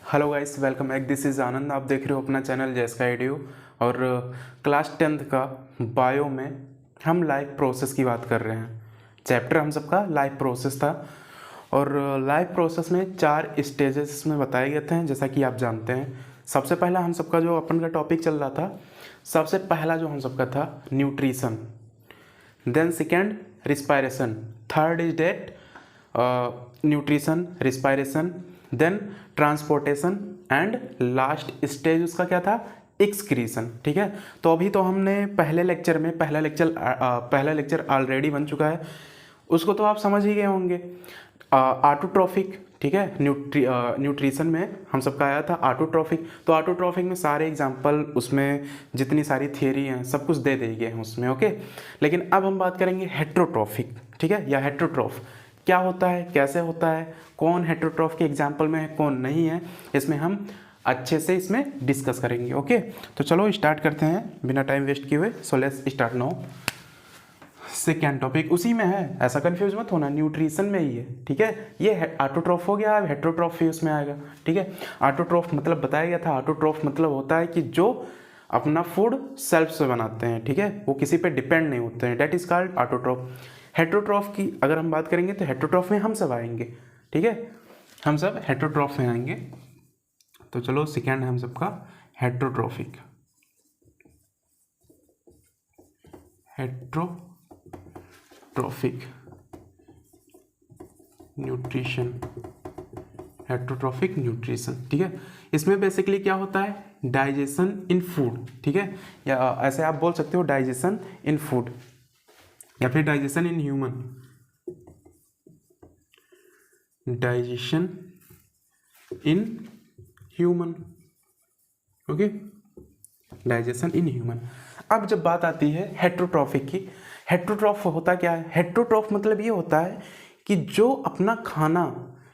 Hello guys, welcome back. This is Anand. आप देख रहे हो अपना चैनल जैसका एडियो। और क्लास 10th का बायो में हम लाइफ प्रोसेस की बात कर रहे हैं। चैप्टर हम सबका लाइफ प्रोसेस था और लाइफ प्रोसेस में 4 स्टेजेस इसमें बताए गए थे, जैसा कि आप जानते हैं। सबसे पहला हम सबका जो अपन का टॉपिक चल रहा था, सबसे पहला जो हम सबका था nutrition, then second respiration, third is that nutrition, respiration, then transportation and last stage उसका क्या था, एक्सक्रीशन। ठीक है, तो अभी तो हमने पहला लेक्चर ऑलरेडी बन चुका है, उसको तो आप समझ ही गए होंगे। ऑटोट्रॉफिक, ठीक है, न्यूट्रिशन में हम सबका आया था ऑटोट्रॉफिक। तो ऑटोट्रॉफिक में सारे एग्जांपल, उसमें जितनी सारी थियरी हैं सब कुछ दे दी गए हैं उसमें, ओके। लेकिन अब हम बात करेंगे हेट्रोट्रॉफिक, ठीक है, या हेट्रोट्रॉफ क्या होता है, कैसे होता है, कौन हेट्रोट्रॉफ के एग्जाम्पल में है, कौन नहीं है, इसमें हम अच्छे से इसमें डिस्कस करेंगे, ओके। तो चलो स्टार्ट करते हैं बिना टाइम वेस्ट किए हुए। So let's start now. Second topic उसी में है, ऐसा कंफ्यूज मत होना, न्यूट्रिशन में ही है, ठीक है। ये ऑटोट्रॉफ हो गया, अब हेट्रोट्रॉफ भी उसमें आएगा, ठीक है। ऑटोट्रॉफ मतलब बताया गया था, ऑटोट्रॉफ मतलब होता है कि जो अपना फूड सेल्फ से बनाते हैं, ठीक है, वो किसी पे डिपेंड नहीं होते हैं, that is called autotroph. Heterotroph की अगर हम बात करेंगे तो हेट्रोट्रॉफ में हम सब आएंगे, ठीक है, हम सब हेट्रोट्रॉफ में आएंगे। तो चलो सेकेंड है हम सबका heterotrophic, heterotrophic nutrition, heterotrophic nutrition, ठीक है। इसमें बेसिकली क्या होता है, डाइजेशन इन फूड, ठीक है, या ऐसे आप बोल सकते हो डाइजेशन इन फूड या फिर digestion in human, digestion in human, okay, digestion in human. अब जब बात आती है हेट्रोट्रॉफिक की, हेट्रोट्रॉफ होता क्या है, हेट्रोट्रॉफ मतलब ये होता है कि जो अपना खाना,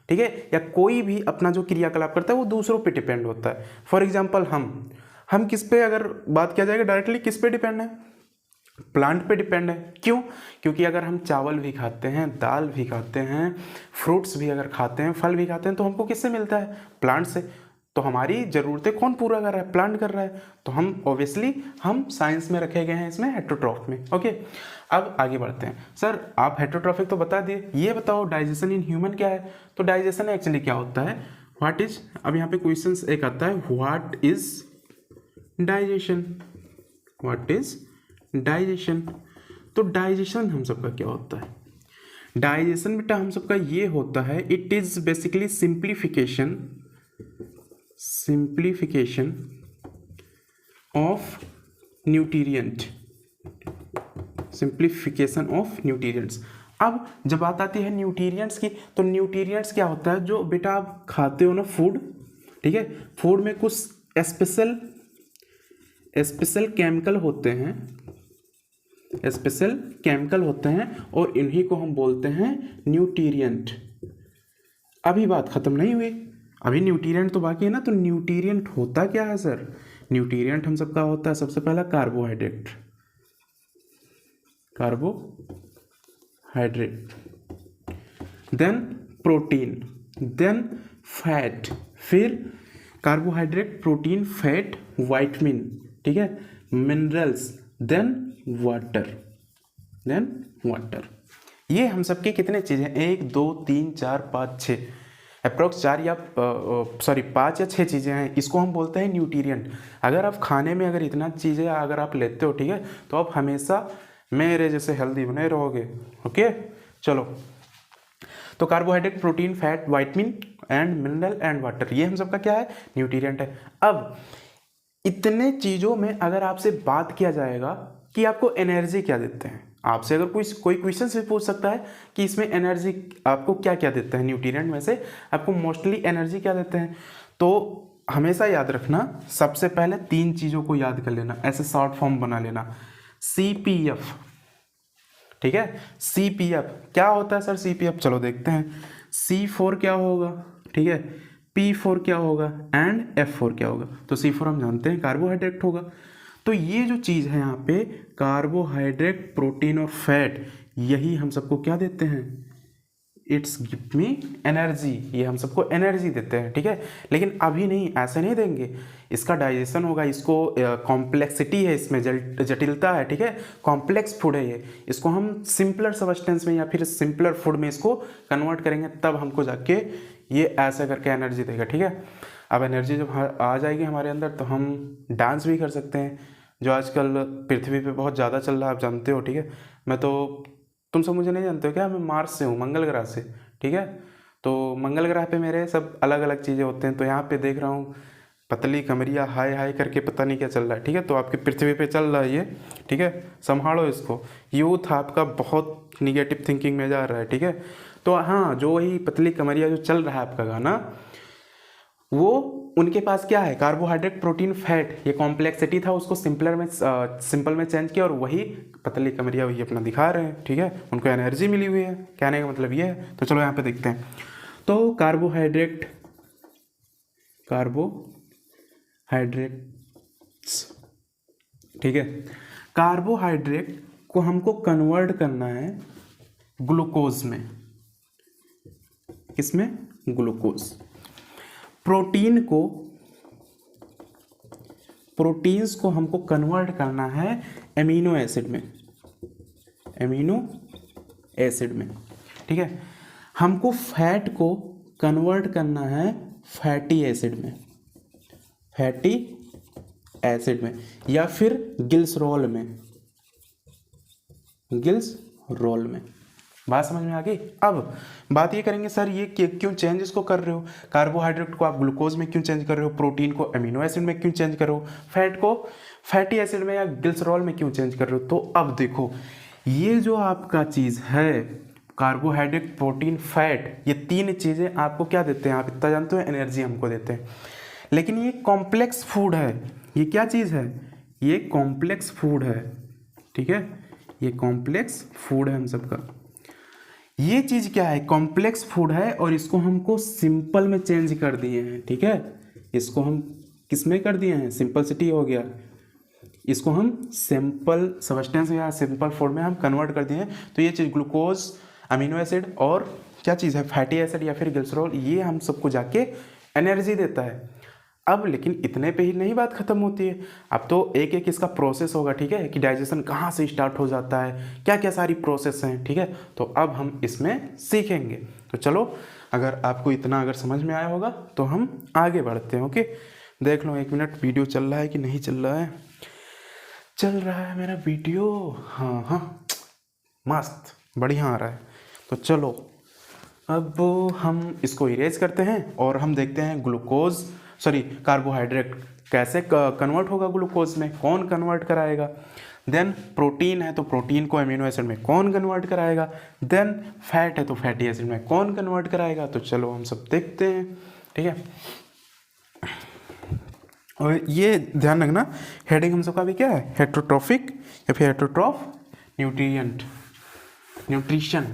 ठीक है, या कोई भी अपना जो क्रियाकलाप करता है वो दूसरों पे डिपेंड होता है। फॉर एग्जांपल हम किस पे अगर बात किया जाएगा डायरेक्टली, किस पे डिपेंड है, प्लांट पे डिपेंड है। क्यों? क्योंकि अगर हम चावल भी खाते हैं, दाल भी खाते हैं, फ्रूट्स भी अगर खाते हैं, फल भी खाते हैं, तो हमको किससे मिलता है, प्लांट से। तो हमारी ज़रूरतें कौन पूरा कर रहा है, प्लांट कर रहा है। तो हम ऑब्वियसली हम साइंस में रखे गए हैं इसमें हेट्रोट्रॉफ में, ओके। अब आगे बढ़ते हैं। सर आप हेट्रोट्रॉफिक तो बता दिए, ये बताओ डाइजेशन इन ह्यूमन क्या है। तो डाइजेशन एक्चुअली क्या होता है, व्हाट इज, अब यहाँ पे क्वेश्चन एक आता है, what is digestion, what is digestion. तो डाइजेशन हम सबका क्या होता है, डाइजेशन बेटा हम सबका ये होता है, it is basically simplification of nutrient, simplification of nutrients. अब जब बात आती है न्यूट्रिएंट्स की, तो न्यूट्रिएंट्स क्या होता है, जो बेटा आप खाते हो ना फूड, ठीक है, फूड में कुछ स्पेशल केमिकल होते हैं, स्पेशल केमिकल होते हैं और इन्हीं को हम बोलते हैं न्यूट्रिएंट। अभी बात खत्म नहीं हुई, अभी न्यूट्रिएंट तो बाकी है ना। तो न्यूट्रिएंट होता क्या है सर, न्यूट्रिएंट हम सबका होता है सबसे पहला carbohydrate, then protein, then fat, फिर कार्बोहाइड्रेट, प्रोटीन, फैट, विटामिन, ठीक है, मिनरल्स, देन वाटर, ये हम सबके कितने चीज़ें, 1 2 3 4 5 6, अप्रोक्स 4 या 5 या 6 चीज़ें हैं, इसको हम बोलते हैं न्यूट्रिएंट। अगर आप खाने में अगर इतना चीज़ें अगर आप लेते हो, ठीक है, तो आप हमेशा मेरे जैसे हेल्दी बने रहोगे, ओके। चलो, तो carbohydrate, protein, fat, vitamin and mineral and water, ये हम सबका क्या है, न्यूट्रिएंट है। अब इतने चीज़ों में अगर आपसे बात किया जाएगा कि आपको एनर्जी क्या देते हैं, आपसे अगर कोई क्वेश्चन भी पूछ सकता है कि इसमें एनर्जी आपको क्या क्या देते हैं, न्यूट्रिएंट में से आपको मोस्टली एनर्जी क्या देते हैं, तो हमेशा याद रखना, सबसे पहले 3 चीज़ों को याद कर लेना, ऐसे शॉर्ट फॉर्म बना लेना, CPF, ठीक है। CPF क्या होता है सर, CPF चलो देखते हैं। C4 क्या होगा, ठीक है, P4 क्या होगा एंड F4 क्या होगा। तो C4 हम जानते हैं कार्बोहाइड्रेट होगा। तो ये जो चीज़ है यहाँ पे, कार्बोहाइड्रेट, प्रोटीन और फैट, यही हम सबको क्या देते हैं, इट्स गिव मी एनर्जी, ये हम सबको एनर्जी देते हैं, ठीक है। लेकिन अभी नहीं, ऐसे नहीं देंगे, इसका डाइजेशन होगा, इसको कॉम्प्लेक्सिटी है, इसमें जटिलता है, ठीक है, कॉम्प्लेक्स फूड है ये, इसको हम सिंपलर सब्सटेंस में या फिर सिंपलर फूड में इसको कन्वर्ट करेंगे, तब हमको जाके ये ऐसा करके एनर्जी देगा, ठीक है। अब एनर्जी जब आ जाएगी हमारे अंदर तो हम डांस भी कर सकते हैं, जो आजकल पृथ्वी पे बहुत ज़्यादा चल रहा है, आप जानते हो, ठीक है। मैं तो, तुम सब मुझे नहीं जानते हो क्या, मैं मार्स से हूँ, मंगल ग्रह से, ठीक है। तो मंगल ग्रह पे मेरे सब अलग अलग चीज़ें होते हैं, तो यहाँ पे देख रहा हूँ पतली कमरिया हाय हाय करके पता नहीं क्या चल रहा है, ठीक है। तो आपकी पृथ्वी पे चल रहा है ये, ठीक है, संभालो इसको। यूथ आपका बहुत निगेटिव थिंकिंग में जा रहा है, ठीक है। तो हाँ, जो वही पतली कमरिया जो चल रहा है आपका गाना, वो उनके पास क्या है, कार्बोहाइड्रेट प्रोटीन फैट, ये कॉम्प्लेक्सिटी था, उसको सिंपल में चेंज किया और वही पतली कमरिया वही अपना दिखा रहे हैं, ठीक है। उनको एनर्जी मिली हुई है, कहने का मतलब ये है। तो चलो यहाँ पे देखते हैं। तो कार्बोहाइड्रेट्स, ठीक है, कार्बोहाइड्रेट को हमको कन्वर्ट करना है ग्लूकोज में, किसमें, ग्लूकोज। प्रोटीन्स को हमको कन्वर्ट करना है एमिनो एसिड में, ठीक है। हमको फैट को कन्वर्ट करना है फैटी एसिड में, या फिर गिल्सरॉल में। बात समझ में आ गई। अब बात ये करेंगे, सर ये क्यों चेंज इसको कर रहे हो, कार्बोहाइड्रेट को आप ग्लूकोज में क्यों चेंज कर रहे हो, प्रोटीन को अमीनो एसिड में क्यों चेंज कर रहे हो, फैट को फैटी एसिड में या ग्लिसरॉल में क्यों चेंज कर रहे हो। तो अब देखो, ये जो आपका चीज़ है, कार्बोहाइड्रेट प्रोटीन फैट, ये तीन चीज़ें आपको क्या देते हैं, आप इतना जानते हो, एनर्जी हमको देते हैं। लेकिन ये कॉम्प्लेक्स फूड है, ये क्या चीज़ है, ये कॉम्प्लेक्स फूड है, ठीक है, ये कॉम्प्लेक्स फूड है हम सबका। ये चीज़ क्या है, कॉम्प्लेक्स फूड है, और इसको हमको सिंपल में चेंज कर दिए हैं, ठीक है। इसको हम किस में कर दिए हैं, सिंपलिसिटी हो गया, इसको हम सिंपल सब्सटेंस या सिंपल फूड में हम कन्वर्ट कर दिए हैं। तो ये चीज़ ग्लूकोज, अमीनो एसिड और क्या चीज़ है, फैटी एसिड या फिर ग्लिसरॉल, ये हम सबको जाके एनर्जी देता है। अब लेकिन इतने पे ही नहीं बात ख़त्म होती है, अब तो एक एक इसका प्रोसेस होगा, ठीक है, कि डाइजेशन कहाँ से स्टार्ट हो जाता है, क्या क्या सारी प्रोसेस हैं, ठीक है। तो अब हम इसमें सीखेंगे। तो चलो, अगर आपको इतना अगर समझ में आया होगा तो हम आगे बढ़ते हैं। ओके, देख लो 1 मिनट वीडियो चल रहा है कि नहीं चल रहा है। चल रहा है मेरा वीडियो, हाँ, मस्त बढ़िया आ रहा है। तो चलो अब हम इसको इरेज करते हैं और हम देखते हैं कार्बोहाइड्रेट कैसे कन्वर्ट होगा ग्लूकोज में, कौन कन्वर्ट कराएगा। देन प्रोटीन है तो प्रोटीन को अमीनो एसिड में कौन कन्वर्ट कराएगा। देन फैट है तो फैटी एसिड में कौन कन्वर्ट कराएगा। तो चलो हम सब देखते हैं, ठीक है। और ये ध्यान रखना, हेडिंग हम सबका भी क्या है, हेट्रोट्रॉफिक या फिर हेट्रोट्रॉफ न्यूट्रिशन।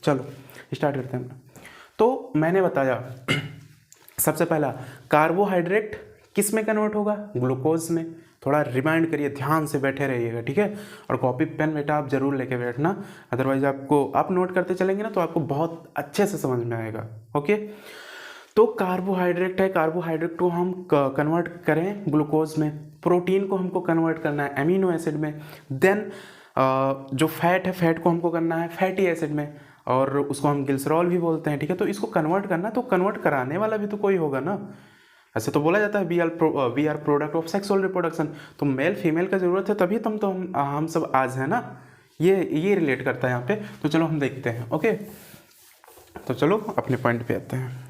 चलो स्टार्ट करते हैं। तो मैंने बताया सबसे पहला, कार्बोहाइड्रेट किस में कन्वर्ट होगा, ग्लूकोज में। थोड़ा रिमाइंड करिए, ध्यान से बैठे रहिएगा, ठीक है। और कॉपी पेन बेटा आप जरूर लेके बैठना, अदरवाइज आप नोट करते चलेंगे ना तो आपको बहुत अच्छे से समझ में आएगा। ओके, तो कार्बोहाइड्रेट है, कार्बोहाइड्रेट को हम कन्वर्ट करें ग्लूकोज में, प्रोटीन को हमको कन्वर्ट करना है अमीनो एसिड में, देन जो फैट है, फैट को हमको करना है फैटी एसिड में, और उसको हम ग्लिसरॉल भी बोलते हैं, ठीक है। तो इसको कन्वर्ट करना, तो कन्वर्ट कराने वाला भी तो कोई होगा ना। ऐसे तो बोला जाता है we are product of sexual reproduction, तो मेल फीमेल का ज़रूरत है तभी तो हम सब आज है ना, ये रिलेट करता है यहाँ पे। तो चलो हम देखते हैं। ओके, तो चलो अपने पॉइंट पे आते हैं।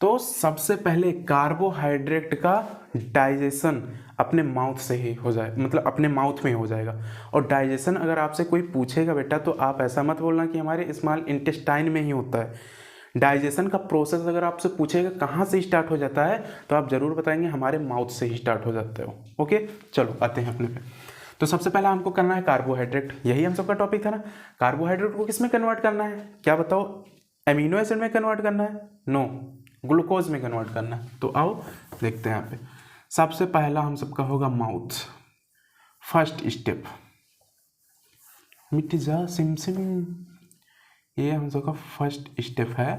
तो सबसे पहले कार्बोहाइड्रेट का डाइजेशन अपने माउथ से ही हो जाए, मतलब अपने माउथ में हो जाएगा। और डाइजेशन अगर आपसे कोई पूछेगा बेटा तो आप ऐसा मत बोलना कि हमारे स्मॉल इंटेस्टाइन में ही होता है। डाइजेशन का प्रोसेस अगर आपसे पूछेगा कहाँ से स्टार्ट हो जाता है तो आप ज़रूर बताएंगे हमारे माउथ से ही स्टार्ट हो जाता है। ओके, चलो आते हैं अपने पे। तो सबसे पहला हमको करना है कार्बोहाइड्रेट, यही हम सबका टॉपिक था ना। कार्बोहाइड्रेट को किस में कन्वर्ट करना है, क्या बताओ, एमिनो एसिड में कन्वर्ट करना है? नो, ग्लूकोज में कन्वर्ट करना है। तो आओ देखते हैं यहाँ पे। सबसे पहला हम सबका होगा माउथ, फर्स्ट स्टेप, मिट जा सिम सिम, ये हम सबका फर्स्ट स्टेप है।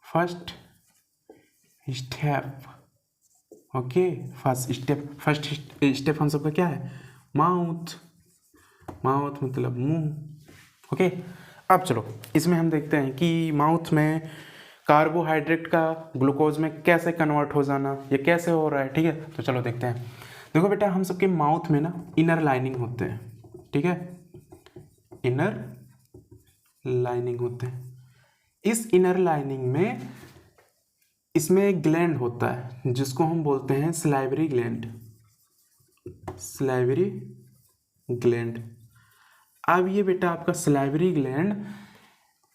First step, okay, first step हम सबका क्या है, माउथ, माउथ मतलब मुंह। ओके, अब चलो इसमें हम देखते हैं कि माउथ में कार्बोहाइड्रेट का ग्लूकोज में कैसे कन्वर्ट हो जाना, ये कैसे हो रहा है, ठीक है। तो चलो देखते हैं। देखो बेटा, हम सबके माउथ में ना इनर लाइनिंग होते हैं, ठीक है, इनर लाइनिंग होते हैं। इस इनर लाइनिंग में इसमें एक ग्लैंड होता है जिसको हम बोलते हैं सलाइवरी ग्लैंड, सलाइवरी ग्लैंड। अब ये बेटा आपका सलाइवरी ग्लैंड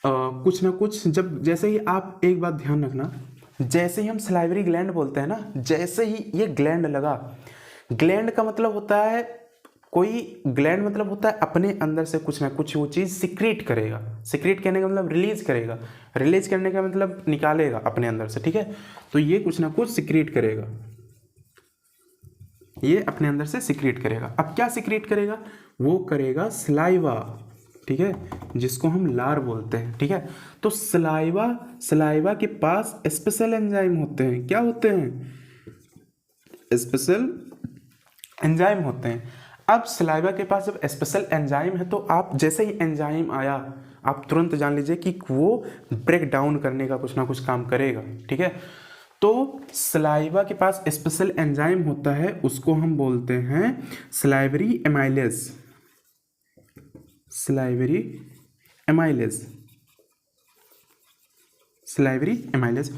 कुछ ना कुछ, जब जैसे ही आप एक बात ध्यान रखना, जैसे ही हम सलाइवरी ग्लैंड बोलते हैं ना, जैसे ही ये ग्लैंड लगा, ग्लैंड का मतलब होता है, कोई ग्लैंड मतलब होता है अपने अंदर से कुछ ना कुछ वो चीज़ सिक्रीट करेगा। सिक्रीट करने का मतलब रिलीज करेगा, रिलीज करने का मतलब निकालेगा अपने अंदर से, ठीक है। तो ये कुछ ना कुछ सिक्रीट करेगा, ये अपने अंदर से सिक्रीट करेगा। अब क्या सिक्रीट करेगा, वो करेगा सलाइवा, ठीक है, जिसको हम लार बोलते हैं, ठीक है। तो सलाइवा के पास स्पेशल एंजाइम होते हैं, क्या होते हैं, स्पेशल एंजाइम होते हैं। अब सलाइवा के पास जब स्पेशल एंजाइम है, तो आप जैसे ही एंजाइम आया, आप तुरंत जान लीजिए कि वो ब्रेक डाउन करने का कुछ ना कुछ काम करेगा, ठीक है। तो सलाइवा के पास स्पेशल एंजाइम होता है, उसको हम बोलते हैं salivary amylase, salivary amylase, salivary amylase.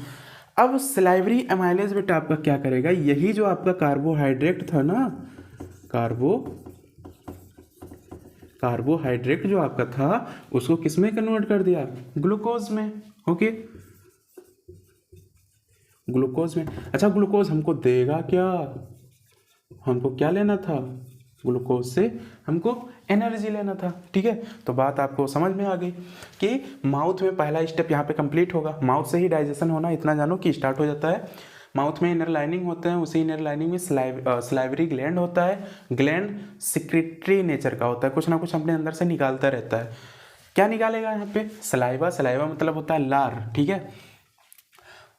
अब सलाइवरी एमाइलेज बेटा आपका क्या करेगा, यही जो आपका कार्बोहाइड्रेट था ना, कार्बोहाइड्रेट जो आपका था, उसको किस में कन्वर्ट कर दिया, ग्लूकोज में, ओके, ग्लूकोज में। अच्छा, ग्लूकोज हमको देगा क्या, हमको क्या लेना था, ग्लूकोज से हमको एनर्जी लेना था, ठीक है। तो बात आपको समझ में आ गई कि माउथ में पहला स्टेप यहाँ पे कंप्लीट होगा, माउथ से ही डाइजेशन होना, इतना जानो कि स्टार्ट हो जाता है। माउथ में इनर लाइनिंग होते हैं, उसी इनर लाइनिंग में सलाइवरी ग्लैंड होता है। ग्लैंड सिक्रेटरी नेचर का होता है, कुछ ना कुछ अपने अंदर से निकालता रहता है। क्या निकालेगा यहाँ पे, सलाइवा, सलाइवा मतलब होता है लार, ठीक है।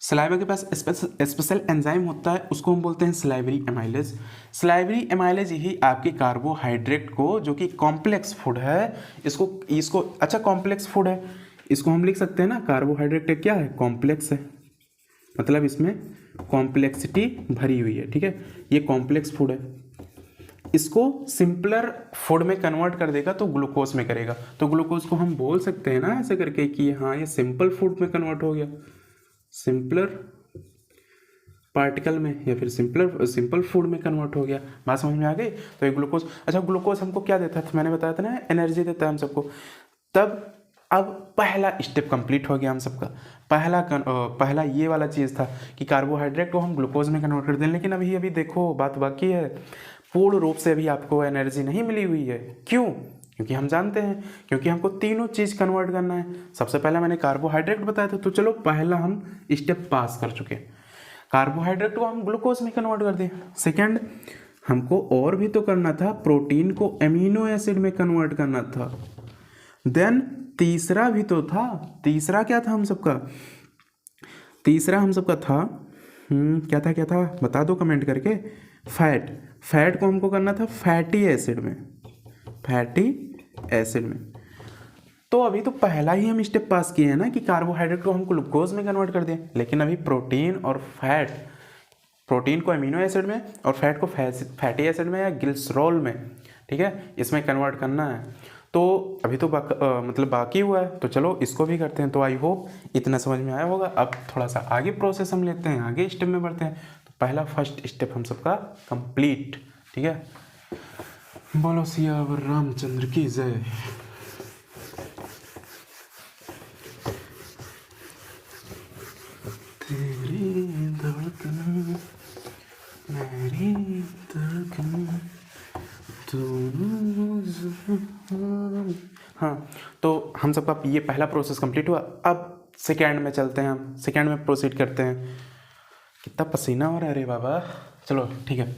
सलाइवा के पास स्पेशल एंजाइम होता है, उसको हम बोलते हैं सलाइवरी एमाइलेज। सलाइवरी एमाइलेज ही आपके कार्बोहाइड्रेट को, जो कि कॉम्प्लेक्स फूड है, इसको अच्छा कॉम्प्लेक्स फूड है, इसको हम लिख सकते हैं ना, कार्बोहाइड्रेट क्या है, कॉम्प्लेक्स है, मतलब इसमें कॉम्प्लेक्सिटी भरी हुई है, ठीक है, ये कॉम्प्लेक्स फूड है। इसको सिंपलर फूड में कन्वर्ट कर देगा तो ग्लूकोज में करेगा, तो ग्लूकोज को हम बोल सकते हैं ना ऐसे करके कि हाँ ये सिंपल फूड में कन्वर्ट हो गया, सिंपलर पार्टिकल में, या फिर सिंपल फूड में कन्वर्ट हो गया। बात समझ में आ गई। तो ये ग्लूकोज, अच्छा ग्लूकोज हमको क्या देता है, मैंने बताया था ना, एनर्जी देता है हम सबको। तब अब पहला स्टेप कंप्लीट हो गया हम सबका। पहला ये वाला चीज़ था कि कार्बोहाइड्रेट को हम ग्लूकोज में कन्वर्ट कर दें, लेकिन अभी देखो बात बाकी है, पूर्ण रूप से अभी आपको एनर्जी नहीं मिली हुई है। क्यों, क्योंकि हम जानते हैं, क्योंकि हमको तीनों चीज़ कन्वर्ट करना है। सबसे पहला मैंने कार्बोहाइड्रेट बताया था, तो चलो पहला हम स्टेप पास कर चुके, कार्बोहाइड्रेट को हम ग्लूकोज में कन्वर्ट कर दें। सेकंड, हमको और भी तो करना था, प्रोटीन को एमिनो एसिड में कन्वर्ट करना था। देन तीसरा भी तो था, तीसरा क्या था हम सबका, तीसरा हम सबका था क्या था बता दो कमेंट करके, फैट को हमको करना था फैटी एसिड में, फैटी एसिड में। तो अभी तो पहला ही हम स्टेप पास किए हैं ना कि कार्बोहाइड्रेट को हम ग्लूकोज में कन्वर्ट कर दें, लेकिन अभी प्रोटीन और फैट, प्रोटीन को एमिनो एसिड में और फैट को फैटी एसिड में या ग्लिसरॉल में, ठीक है, इसमें कन्वर्ट करना है। तो अभी तो मतलब बाकी हुआ है, तो चलो इसको भी करते हैं। तो आई होप इतना समझ में आया होगा। अब थोड़ा सा आगे प्रोसेस हम लेते हैं, आगे स्टेप में बढ़ते हैं। तो पहला फर्स्ट स्टेप हम सबका कंप्लीट, ठीक है। बोलो सियावर रामचंद्र की जय। तेरी धड़कन मेरी धड़कन तो हम सबका ये पहला प्रोसेस कंप्लीट हुआ। अब सेकेंड में चलते हैं, हम सेकेंड में प्रोसीड करते हैं। कितना पसीना हो रहा है रे बाबा। चलो ठीक है,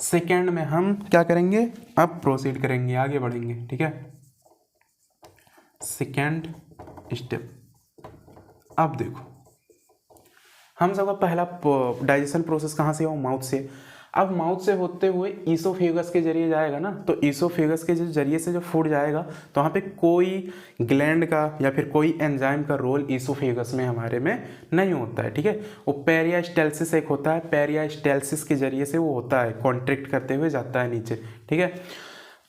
सेकेंड में हम क्या करेंगे, अब प्रोसीड करेंगे, आगे बढ़ेंगे। ठीक है, सेकेंड स्टेप। अब देखो हम सबका पहला डाइजेशन प्रोसेस कहाँ से हुआ, माउथ से। अब माउथ से होते हुए ईसोफेगस के जरिए जाएगा ना, तो ईसोफेगस के जरिए से जो फूड जाएगा तो वहाँ पे कोई ग्लैंड का या फिर कोई एंजाइम का रोल ईसोफेगस में हमारे में नहीं होता है। ठीक है, वो पेरियास्टेल्सिस एक होता है, पेरियास्टेल्सिस के जरिए से वो होता है, कॉन्ट्रैक्ट करते हुए जाता है नीचे। ठीक है,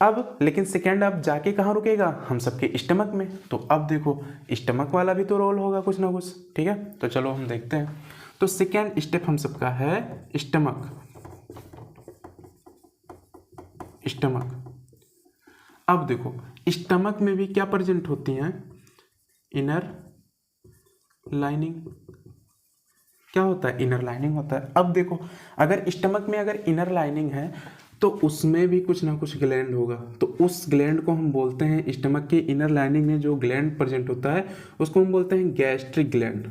अब लेकिन सेकेंड अब जाके कहाँ रुकेगा, हम सबके स्टमक में। तो अब देखो स्टमक वाला भी तो रोल होगा कुछ ना कुछ। ठीक है, तो चलो हम देखते हैं। तो सेकेंड स्टेप हम सबका है स्टमक। स्टमक, अब देखो स्टमक में भी क्या प्रेजेंट होती हैं, इनर लाइनिंग। क्या होता है, इनर लाइनिंग होता है। अब देखो अगर स्टमक में अगर इनर लाइनिंग है तो उसमें भी कुछ ना कुछ ग्लैंड होगा, तो उस ग्लैंड को हम बोलते हैं, स्टमक के इनर लाइनिंग में जो ग्लैंड प्रेजेंट होता है उसको हम बोलते हैं गैस्ट्रिक ग्लैंड।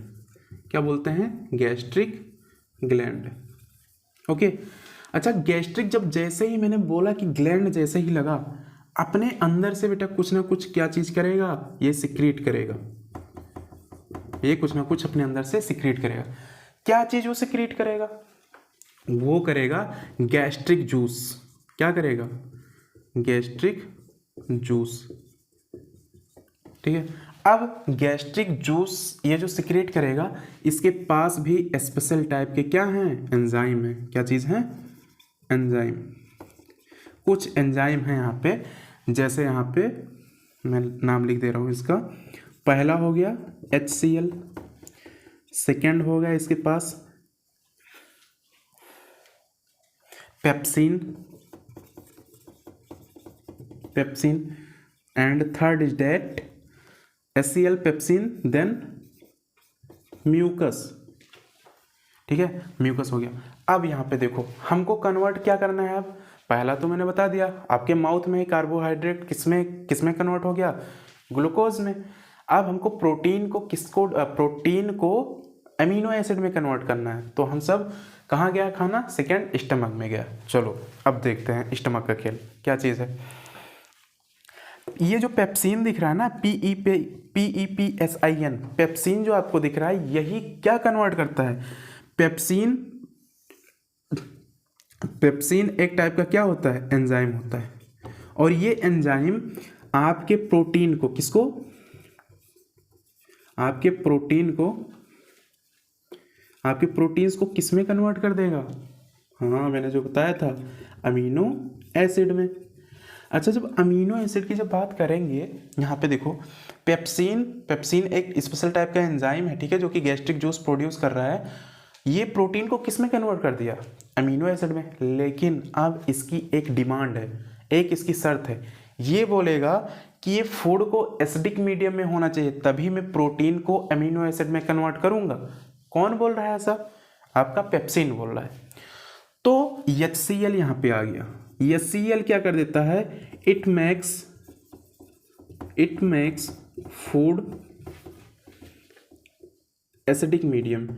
क्या बोलते हैं, गैस्ट्रिक ग्लैंड। ओके, अच्छा गैस्ट्रिक जब जैसे ही मैंने बोला कि ग्लैंड जैसे ही लगा, अपने अंदर से बेटा कुछ ना कुछ क्या चीज करेगा, ये सिक्रीट करेगा, ये कुछ ना कुछ अपने अंदर से सिक्रीट करेगा। क्या चीज वो सिक्रीट करेगा, वो करेगा गैस्ट्रिक जूस। क्या करेगा, गैस्ट्रिक जूस। ठीक है, अब गैस्ट्रिक जूस ये जो सिक्रेट करेगा, इसके पास भी स्पेशल टाइप के क्या हैं, एंजाइम है। क्या चीज़ है, एंजाइम। कुछ एंजाइम हैं यहाँ पे, जैसे यहाँ पे मैं नाम लिख दे रहा हूँ इसका। पहला हो गया HCl, सेकेंड हो गया इसके पास pepsin, pepsin, and third is that HCl, pepsin, then mucus. ठीक है, म्यूकस हो गया। अब यहाँ पे देखो हमको कन्वर्ट क्या करना है। अब पहला तो मैंने बता दिया, आपके माउथ में कार्बोहाइड्रेट किसमें किसमें कन्वर्ट हो गया, ग्लूकोज में। अब हमको प्रोटीन को अमीनो एसिड में कन्वर्ट करना है, तो हम सब कहाँ गया खाना, सेकेंड स्टमक में गया। चलो अब देखते हैं स्टमक का खेल क्या चीज़ है। ये जो पेप्सिन दिख रहा है ना, PEPSIN, पेप्सिन जो आपको दिख रहा है, यही क्या कन्वर्ट करता है, पेप्सिन। पेप्सिन एक टाइप का क्या होता है, एंजाइम होता है, और ये एंजाइम आपके प्रोटीन को किसको, आपके प्रोटीन्स को किस में कन्वर्ट कर देगा, हाँ मैंने जो बताया था, अमीनो एसिड में। अच्छा, जब अमीनो एसिड की जब बात करेंगे, यहाँ पे देखो पेप्सिन एक स्पेशल टाइप का एंजाइम है। ठीक है, जो कि गैस्ट्रिक जूस प्रोड्यूस कर रहा है। ये प्रोटीन को किस में कन्वर्ट कर दिया, अमीनो एसिड में। लेकिन अब इसकी एक डिमांड है, एक इसकी शर्त है, ये बोलेगा कि ये फूड को एसिडिक मीडियम में होना चाहिए, तभी मैं प्रोटीन को अमीनो एसिड में कन्वर्ट करूंगा। कौन बोल रहा है ऐसा, आपका पेप्सिन बोल रहा है। तो HCl यहाँ पे आ गया। HCl क्या कर देता है, it makes food acidic medium.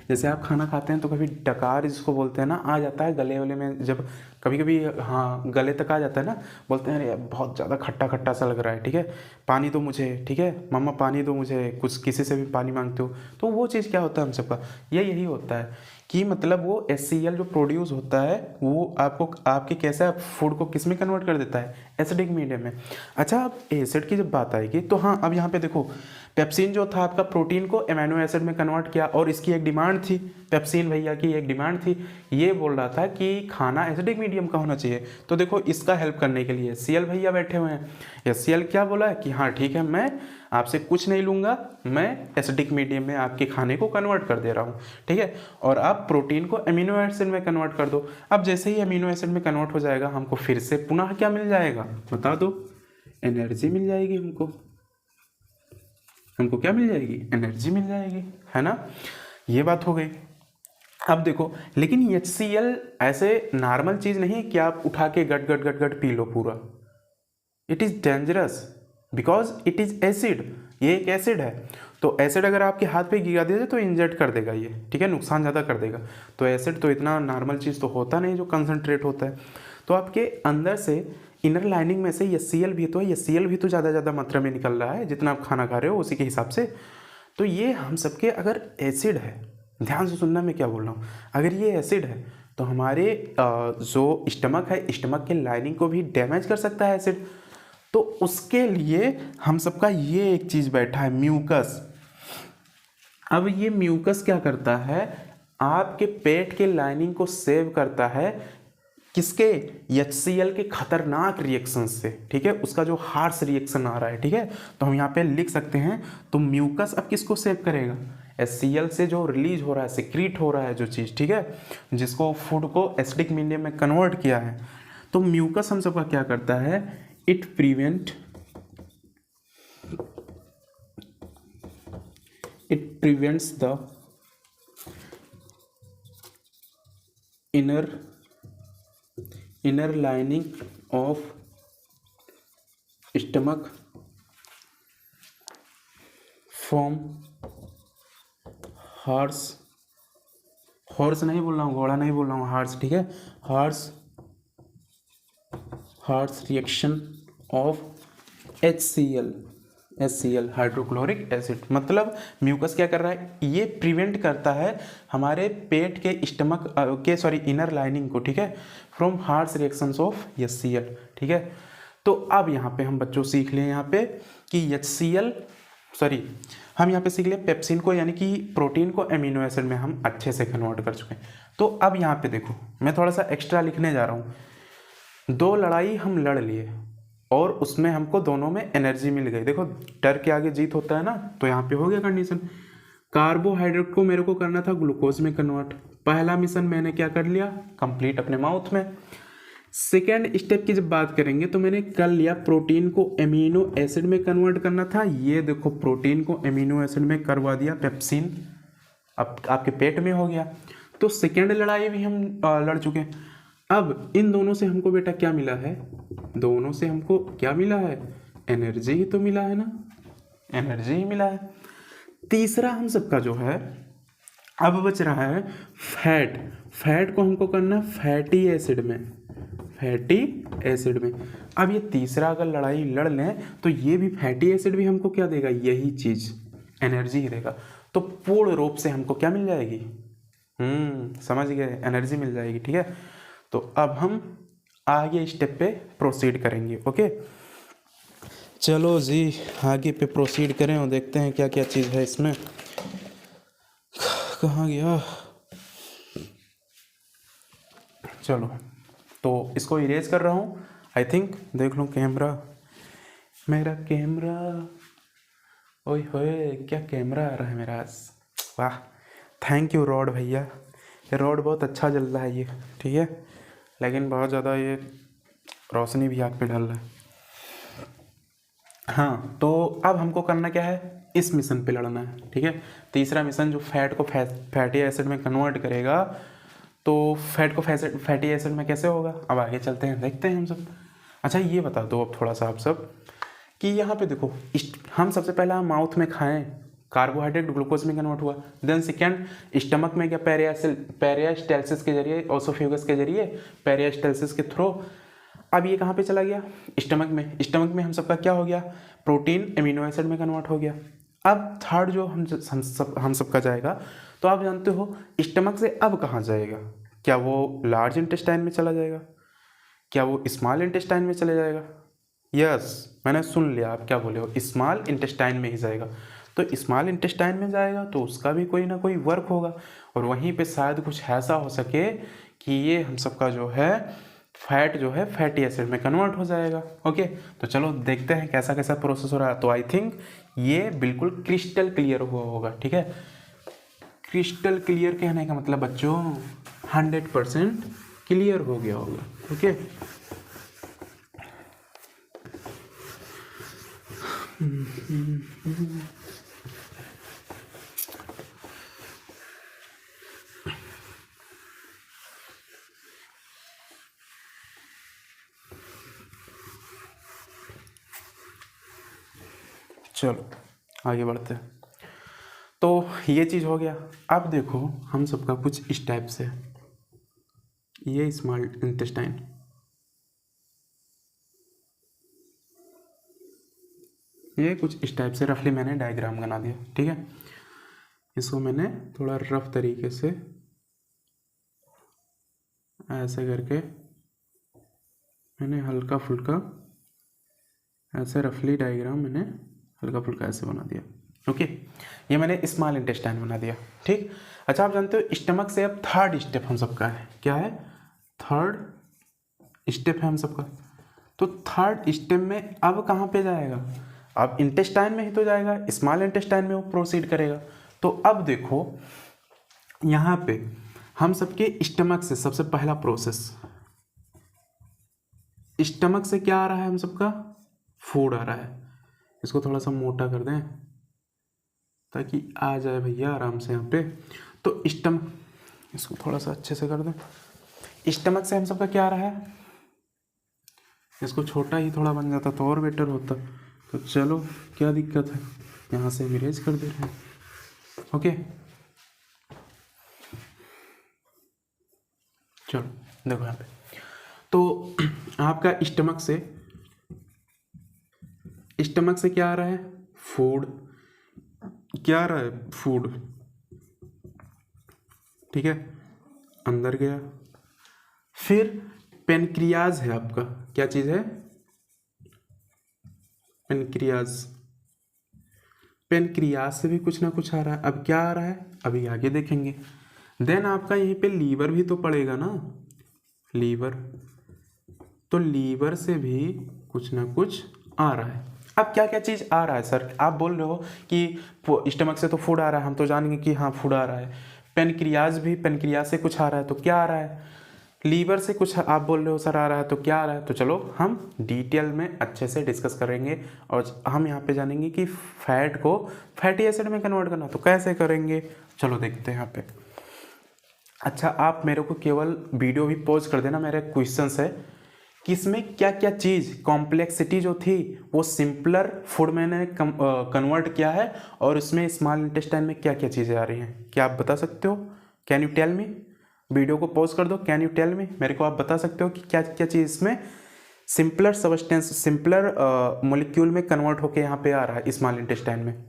जैसे आप खाना खाते हैं तो कभी डकार जिसको बोलते हैं ना, आ जाता है गले वाले में, जब कभी कभी हाँ गले तक आ जाता है ना, बोलते हैं अरे बहुत ज़्यादा खट्टा खट्टा सा लग रहा है, ठीक है पानी दो मुझे, ठीक है मम्मा पानी दो मुझे, कुछ किसी से भी पानी मांगते हो, तो वो चीज़ क्या होता है हम सबका, यही होता है कि मतलब वो HCl जो प्रोड्यूस होता है वो आपको आपके कैसा फूड को किस में कन्वर्ट कर देता है, एसिडिक मीडियम में। अच्छा, अब एसिड की जब बात आएगी तो हाँ, अब यहाँ पे देखो पेप्सिन जो था आपका प्रोटीन को अमीनो एसिड में कन्वर्ट किया, और इसकी एक डिमांड थी, पेप्सिन भैया की एक डिमांड थी, ये बोल रहा था कि खाना एसिडिक मीडियम का होना चाहिए। तो देखो इसका हेल्प करने के लिए HCl भैया बैठे हुए हैं। HCl क्या बोला है कि हाँ ठीक है, मैं आपसे कुछ नहीं लूँगा, मैं एसिडिक मीडियम में आपके खाने को कन्वर्ट कर दे रहा हूँ, ठीक है, और आप प्रोटीन को अमीनो एसिड में कन्वर्ट कर दो। अब जैसे ही अमीनो एसिड में कन्वर्ट हो जाएगा, हमको फिर से पुनः क्या मिल जाएगा, बता दो, एनर्जी मिल जाएगी। हमको क्या मिल जाएगी, एनर्जी मिल जाएगी, है ना। ये बात हो गई। अब देखो, लेकिन HCl ऐसे नॉर्मल चीज़ नहीं कि आप उठा के गट गट गट गट पी लो पूरा। It is dangerous because it is acid, ये एक एसिड है। तो एसिड अगर आपके हाथ पे गिरा दिया जाए तो इंजर्ड कर देगा ये, ठीक है, नुकसान ज़्यादा कर देगा। तो एसिड तो इतना नॉर्मल चीज़ तो होता नहीं जो कंसनट्रेट होता है। तो आपके अंदर से इनर लाइनिंग में से HCl भी तो है, HCl भी तो ज़्यादा मात्रा में निकल रहा है जितना आप खाना खा रहे हो उसी के हिसाब से। तो ये हम सबके अगर एसिड है, ध्यान से सुनना मैं क्या बोल रहा हूँ, अगर ये एसिड है तो हमारे जो स्टमक है, स्टमक के लाइनिंग को भी डैमेज कर सकता है एसिड। तो उसके लिए हम सबका ये एक चीज़ बैठा है, म्यूकस। अब ये म्यूकस क्या करता है, आपके पेट के लाइनिंग को सेव करता है, किसके, HCl के खतरनाक रिएक्शन से, ठीक है, उसका जो हार्श रिएक्शन आ रहा है, ठीक है। तो हम यहाँ पे लिख सकते हैं, तो म्यूकस अब किसको सेव करेगा, HCl से जो रिलीज हो रहा है, सिक्रीट हो रहा है जो चीज़, ठीक है, जिसको फूड को एसिडिक मीडियम में कन्वर्ट किया है। तो म्यूकस हम सबका क्या करता है, it prevent the inner lining of stomach from horse नहीं बोल रहा हूँ, घोड़ा नहीं बोल रहा हूँ, हार्स, ठीक है, harsh reaction of HCl hydrochloric acid. मतलब म्यूकस क्या कर रहा है, ये प्रिवेंट करता है हमारे पेट के स्टमक के इनर लाइनिंग को, ठीक है, from harsh reactions of HCl, ठीक है। तो अब यहाँ पे हम बच्चों सीख लें यहाँ पे कि हम यहाँ पे सीख लें पेप्सिन को, यानी कि प्रोटीन को एमिनो एसिड में हम अच्छे से कन्वर्ट कर चुके हैं। तो अब यहाँ पे देखो, मैं थोड़ा सा एक्स्ट्रा लिखने जा रहा हूँ। 2 लड़ाई हम लड़ लिए और उसमें हमको दोनों में एनर्जी मिल गई। देखो, डर के आगे जीत होता है ना, तो यहाँ पे हो गया कंडीशन। कार्बोहाइड्रेट को मेरे को करना था ग्लूकोज में कन्वर्ट, पहला मिशन मैंने क्या कर लिया, कंप्लीट अपने माउथ में। सेकेंड स्टेप की जब बात करेंगे तो मैंने कर लिया, प्रोटीन को एमिनो एसिड में कन्वर्ट करना था। ये देखो, प्रोटीन को एमिनो एसिड में करवा दिया, पेप्सिन अब आपके पेट में हो गया। तो सेकेंड लड़ाई भी हम लड़ चुके हैं। अब इन दोनों से हमको बेटा क्या मिला है, दोनों से हमको क्या मिला है, एनर्जी ही तो मिला है ना, एनर्जी ही मिला है। तीसरा हम सबका जो है अब बच रहा है फैट को हमको करना फैटी एसिड में, अब ये तीसरा अगर लड़ाई लड़ लें तो ये भी फैटी एसिड भी हमको क्या देगा, यही चीज एनर्जी ही देगा। तो पूर्ण रूप से हमको क्या मिल जाएगी, समझ गए, एनर्जी मिल जाएगी, ठीक है। तो अब हम आगे स्टेप पे प्रोसीड करेंगे, ओके। चलो जी आगे पे प्रोसीड करें और देखते हैं क्या क्या चीज़ है इसमें। कहाँ गया, चलो तो इसको इरेज कर रहा हूँ। आई थिंक देख लो कैमरा, मेरा कैमरा, ओए होए क्या कैमरा आ रहा है मेरा आज, वाह, थैंक यू रॉड भैया, ये रॉड बहुत अच्छा जल रहा है ये, ठीक है, लेकिन बहुत ज़्यादा ये रोशनी भी आग पे डाल रहा है। हाँ, तो अब हमको करना क्या है, इस मिशन पे लड़ना है, ठीक है। तीसरा मिशन जो फैट को फैटी एसिड में कन्वर्ट करेगा, तो फैट को फैटी एसिड में कैसे होगा, अब आगे चलते हैं, देखते हैं हम सब। अच्छा ये बता दो अब थोड़ा सा आप सब कि यहाँ पे देखो, हम सबसे पहला माउथ में खाएं, कार्बोहाइड्रेट ग्लूकोज में कन्वर्ट हुआ, देन सेकेंड स्टमक में क्या, पेरियास्टाल्सिस के जरिए, ओसोफेगस के जरिए, पेरियास्टाल्सिस के थ्रू, अब ये कहाँ पे चला गया, स्टमक में हम सबका क्या हो गया, प्रोटीन एमिनो एसिड में कन्वर्ट हो गया। अब थर्ड जो हम सबका जाएगा, तो आप जानते हो स्टमक से अब कहाँ जाएगा, क्या वो लार्ज इंटेस्टाइन में चला जाएगा, क्या वो स्मॉल इंटेस्टाइन में चले जाएगा, यस मैंने सुन लिया, आप क्या बोले हो, स्मॉल इंटेस्टाइन में ही जाएगा। तो स्मॉल इंटेस्टाइन में जाएगा तो उसका भी कोई ना कोई वर्क होगा, और वहीं पे शायद कुछ ऐसा हो सके कि ये हम सबका जो है फैट जो है फैटी एसिड में कन्वर्ट हो जाएगा, ओके। तो चलो देखते हैं कैसा कैसा प्रोसेस हो रहा है। तो आई थिंक ये बिल्कुल क्रिस्टल क्लियर हुआ होगा, ठीक है। क्रिस्टल क्लियर कहने का मतलब बच्चों 100% क्लियर हो गया होगा, ओके। चलो आगे बढ़ते हैं। तो ये चीज़ हो गया। अब देखो हम सबका कुछ इस टाइप से, ये स्मॉल इंटेस्टाइन, ये कुछ इस टाइप से रफली मैंने डायग्राम बना दिया, ठीक है। इसको मैंने थोड़ा रफ तरीके से ऐसे करके मैंने हल्का फुल्का ऐसे रफली डायग्राम मैंने हल्का फुल्का ऐसे बना दिया, ओके। ये मैंने स्मॉल इंटेस्टाइन बना दिया, ठीक। अच्छा, आप जानते हो स्टमक से अब थर्ड स्टेप हम सबका है, क्या है? थर्ड स्टेप है हम सबका। तो थर्ड स्टेप में अब कहाँ पे जाएगा? अब इंटेस्टाइन में ही तो जाएगा, स्मॉल इंटेस्टाइन में वो प्रोसीड करेगा। तो अब देखो यहाँ पे हम सबके स्टमक से सबसे पहला प्रोसेस, स्टमक से क्या आ रहा है? हम सबका फूड आ रहा है। इसको थोड़ा सा मोटा कर दें ताकि आ जाए भैया आराम से यहाँ पे। तो स्टमक, इसको थोड़ा सा अच्छे से कर दें। स्टमक से हम सबका क्या आ रहा है? इसको छोटा ही थोड़ा बन जाता तो और बेटर होता। तो चलो क्या दिक्कत है, यहाँ से हम इरेज कर दे रहे हैं, ओके। चलो देखो यहाँ पे, तो आपका स्टमक से क्या आ रहा है? फूड। क्या आ रहा है? फूड, ठीक है, अंदर गया। फिर पेनक्रियाज है आपका, क्या चीज़ है? पेनक्रियाज। पेनक्रियाज से भी कुछ ना कुछ आ रहा है। अब क्या आ रहा है अभी आगे देखेंगे। देन आपका यहीं पे लीवर भी तो पड़ेगा ना, लीवर। तो लीवर से भी कुछ ना कुछ आ रहा है। अब क्या क्या चीज़ आ रहा है सर? आप बोल रहे हो कि स्टमक से तो फूड आ रहा है, हम तो जानेंगे कि हाँ फूड आ रहा है। पेनक्रियाज भी, पेनक्रियाज से कुछ आ रहा है, तो क्या आ रहा है? लीवर से कुछ आप बोल रहे हो सर आ रहा है, तो क्या आ रहा है? तो चलो हम डिटेल में अच्छे से डिस्कस करेंगे और हम यहाँ पे जानेंगे कि फैट को फैटी एसिड में कन्वर्ट करना तो कैसे करेंगे। चलो देखते हैं यहाँ पे। अच्छा, आप मेरे को केवल वीडियो भी पॉज कर देना, मेरा क्वेश्चन है कि इसमें क्या क्या चीज़ कॉम्प्लेक्सिटी जो थी वो सिंपलर फूड मैंने कन्वर्ट किया है, और उसमें स्मॉल इंटेस्टाइन में क्या क्या चीज़ें आ रही हैं, क्या आप बता सकते हो? Can you tell me? Video को पॉज कर दो, कैन यू टेल मी, मेरे को आप बता सकते हो कि क्या क्या चीज़ इसमें सिंपलर सबस्टेंस, सिंपलर मॉलिक्यूल में कन्वर्ट होके यहाँ पे आ रहा है स्मॉल इंटेस्टाइन में?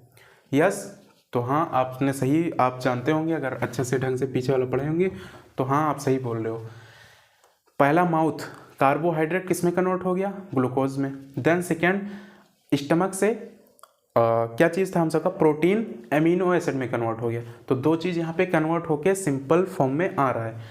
यस। तो हाँ, आपने सही, आप जानते होंगे अगर अच्छे से ढंग से पीछे वाला पढ़े होंगे तो हाँ आप सही बोल रहे हो। पहला माउथ, कार्बोहाइड्रेट किस में कन्वर्ट हो गया? ग्लूकोज में। देन सेकेंड, स्टमक से क्या चीज़ था हम सबका? प्रोटीन एमिनो एसिड में कन्वर्ट हो गया। तो दो चीज़ यहाँ पे कन्वर्ट होके सिंपल फॉर्म में आ रहा है।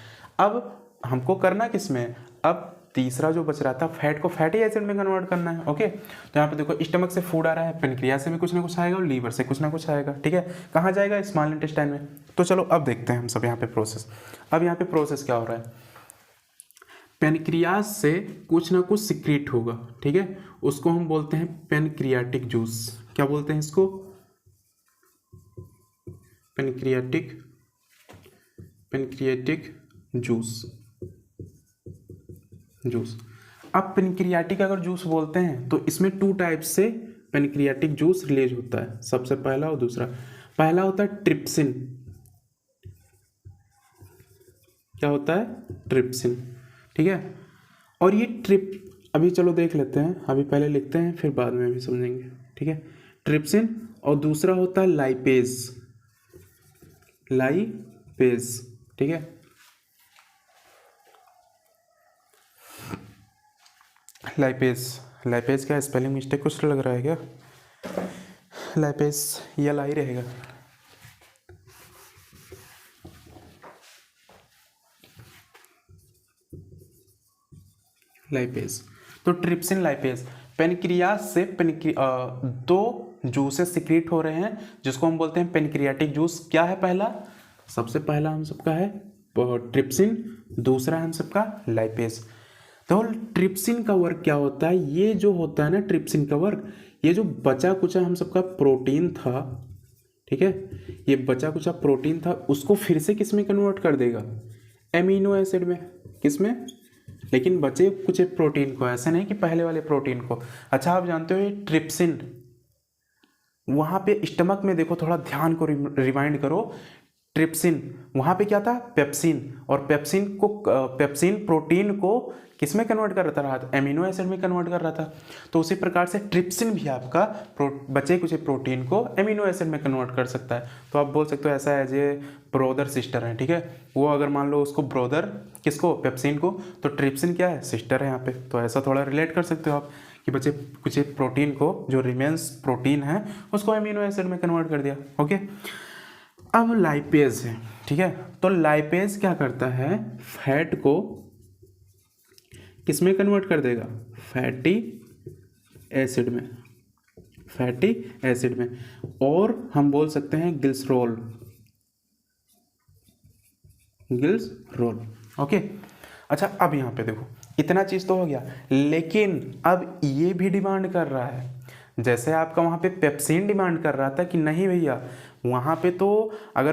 अब हमको करना किस में? अब तीसरा जो बच रहा था, फैट को फैटी एसिड में कन्वर्ट करना है, ओके। तो यहाँ पे देखो स्टमक से फूड आ रहा है, पेनक्रियाज से भी कुछ ना कुछ आएगा और लीवर से कुछ ना कुछ आएगा, ठीक है। कहाँ जाएगा? स्मॉल इंटेस्टाइन में। तो चलो अब देखते हैं हम सब यहाँ पे प्रोसेस। अब यहाँ पे प्रोसेस क्या हो रहा है? पेनक्रियाज से कुछ ना कुछ सिक्रीट होगा, ठीक है, उसको हम बोलते हैं पेनक्रियाटिक जूस। क्या बोलते हैं इसको? Pancreatic juice. अब पेनक्रियाटिक अगर जूस बोलते हैं तो इसमें टू टाइप से पेनक्रियाटिक जूस रिलीज होता है, सबसे पहला और दूसरा। पहला होता है ट्रिप्सिन। क्या होता है? ट्रिप्सिन, ठीक है। और ये अभी चलो देख लेते हैं, अभी पहले लिखते हैं फिर बाद में भी समझेंगे, ठीक है। ट्रिप्सिन, और दूसरा होता है लाइपेज। ठीक है। लाइपेज का स्पेलिंग मिस्टेक कुछ लग रहा है क्या? लाइपेज या लाई रहेगा। लाइपेज, तो ट्रिप्सिन लाइपेज पेनक्रियाज से दो जूसेस सिक्रीट हो रहे हैं जिसको हम बोलते हैं पेनक्रियाटिक जूस। क्या है पहला? सबसे पहला हम सबका है ट्रिप्सिन, दूसरा हम सबका लाइपेज। तो ट्रिप्सिन का वर्क क्या होता है? ये जो होता है ना ट्रिप्सिन का वर्क, ये जो बचा कुचा हम सबका प्रोटीन था, ठीक है, ये बचा कुचा प्रोटीन था उसको फिर से किस में कन्वर्ट कर देगा? एमिनो एसिड में। किस में? लेकिन बचे कुछ प्रोटीन को, ऐसे नहीं कि पहले वाले प्रोटीन को। अच्छा, आप जानते हो ये ट्रिप्सिन वहाँ पे स्टमक में देखो, थोड़ा ध्यान को रिमाइंड करो, ट्रिप्सिन, वहाँ पे क्या था, पेप्सिन, और पेप्सिन प्रोटीन को किस में कन्वर्ट कर रहा था, एमिनो एसिड में कन्वर्ट कर रहा था। तो उसी प्रकार से ट्रिप्सिन भी आपका बचे कुछ प्रोटीन को एमिनो एसिड में कन्वर्ट कर सकता है। तो आप बोल सकते हो ऐसा है जे ब्रोदर सिस्टर है, ठीक है। वो अगर मान लो उसको ब्रोदर, किसको, पेप्सिन को, तो ट्रिप्सिन क्या है, सिस्टर है यहाँ पे। तो ऐसा थोड़ा रिलेट कर सकते हो आप कि बचे कुछ प्रोटीन को, जो रिमेन्स प्रोटीन है, उसको एमिनो एसिड में कन्वर्ट कर दिया। ओके, अब लाइपेज है, ठीक है। तो लाइपेज क्या करता है, फैट को किस में कन्वर्ट कर देगा, फैटी एसिड में, फैटी एसिड में। और हम बोल सकते हैं ग्लिसरॉल, ओके। अच्छा, अब यहाँ पे देखो, इतना चीज़ तो हो गया, लेकिन अब ये भी डिमांड कर रहा है, जैसे आपका वहाँ पे पेप्सिन डिमांड कर रहा था कि नहीं भैया, वहाँ पे तो अगर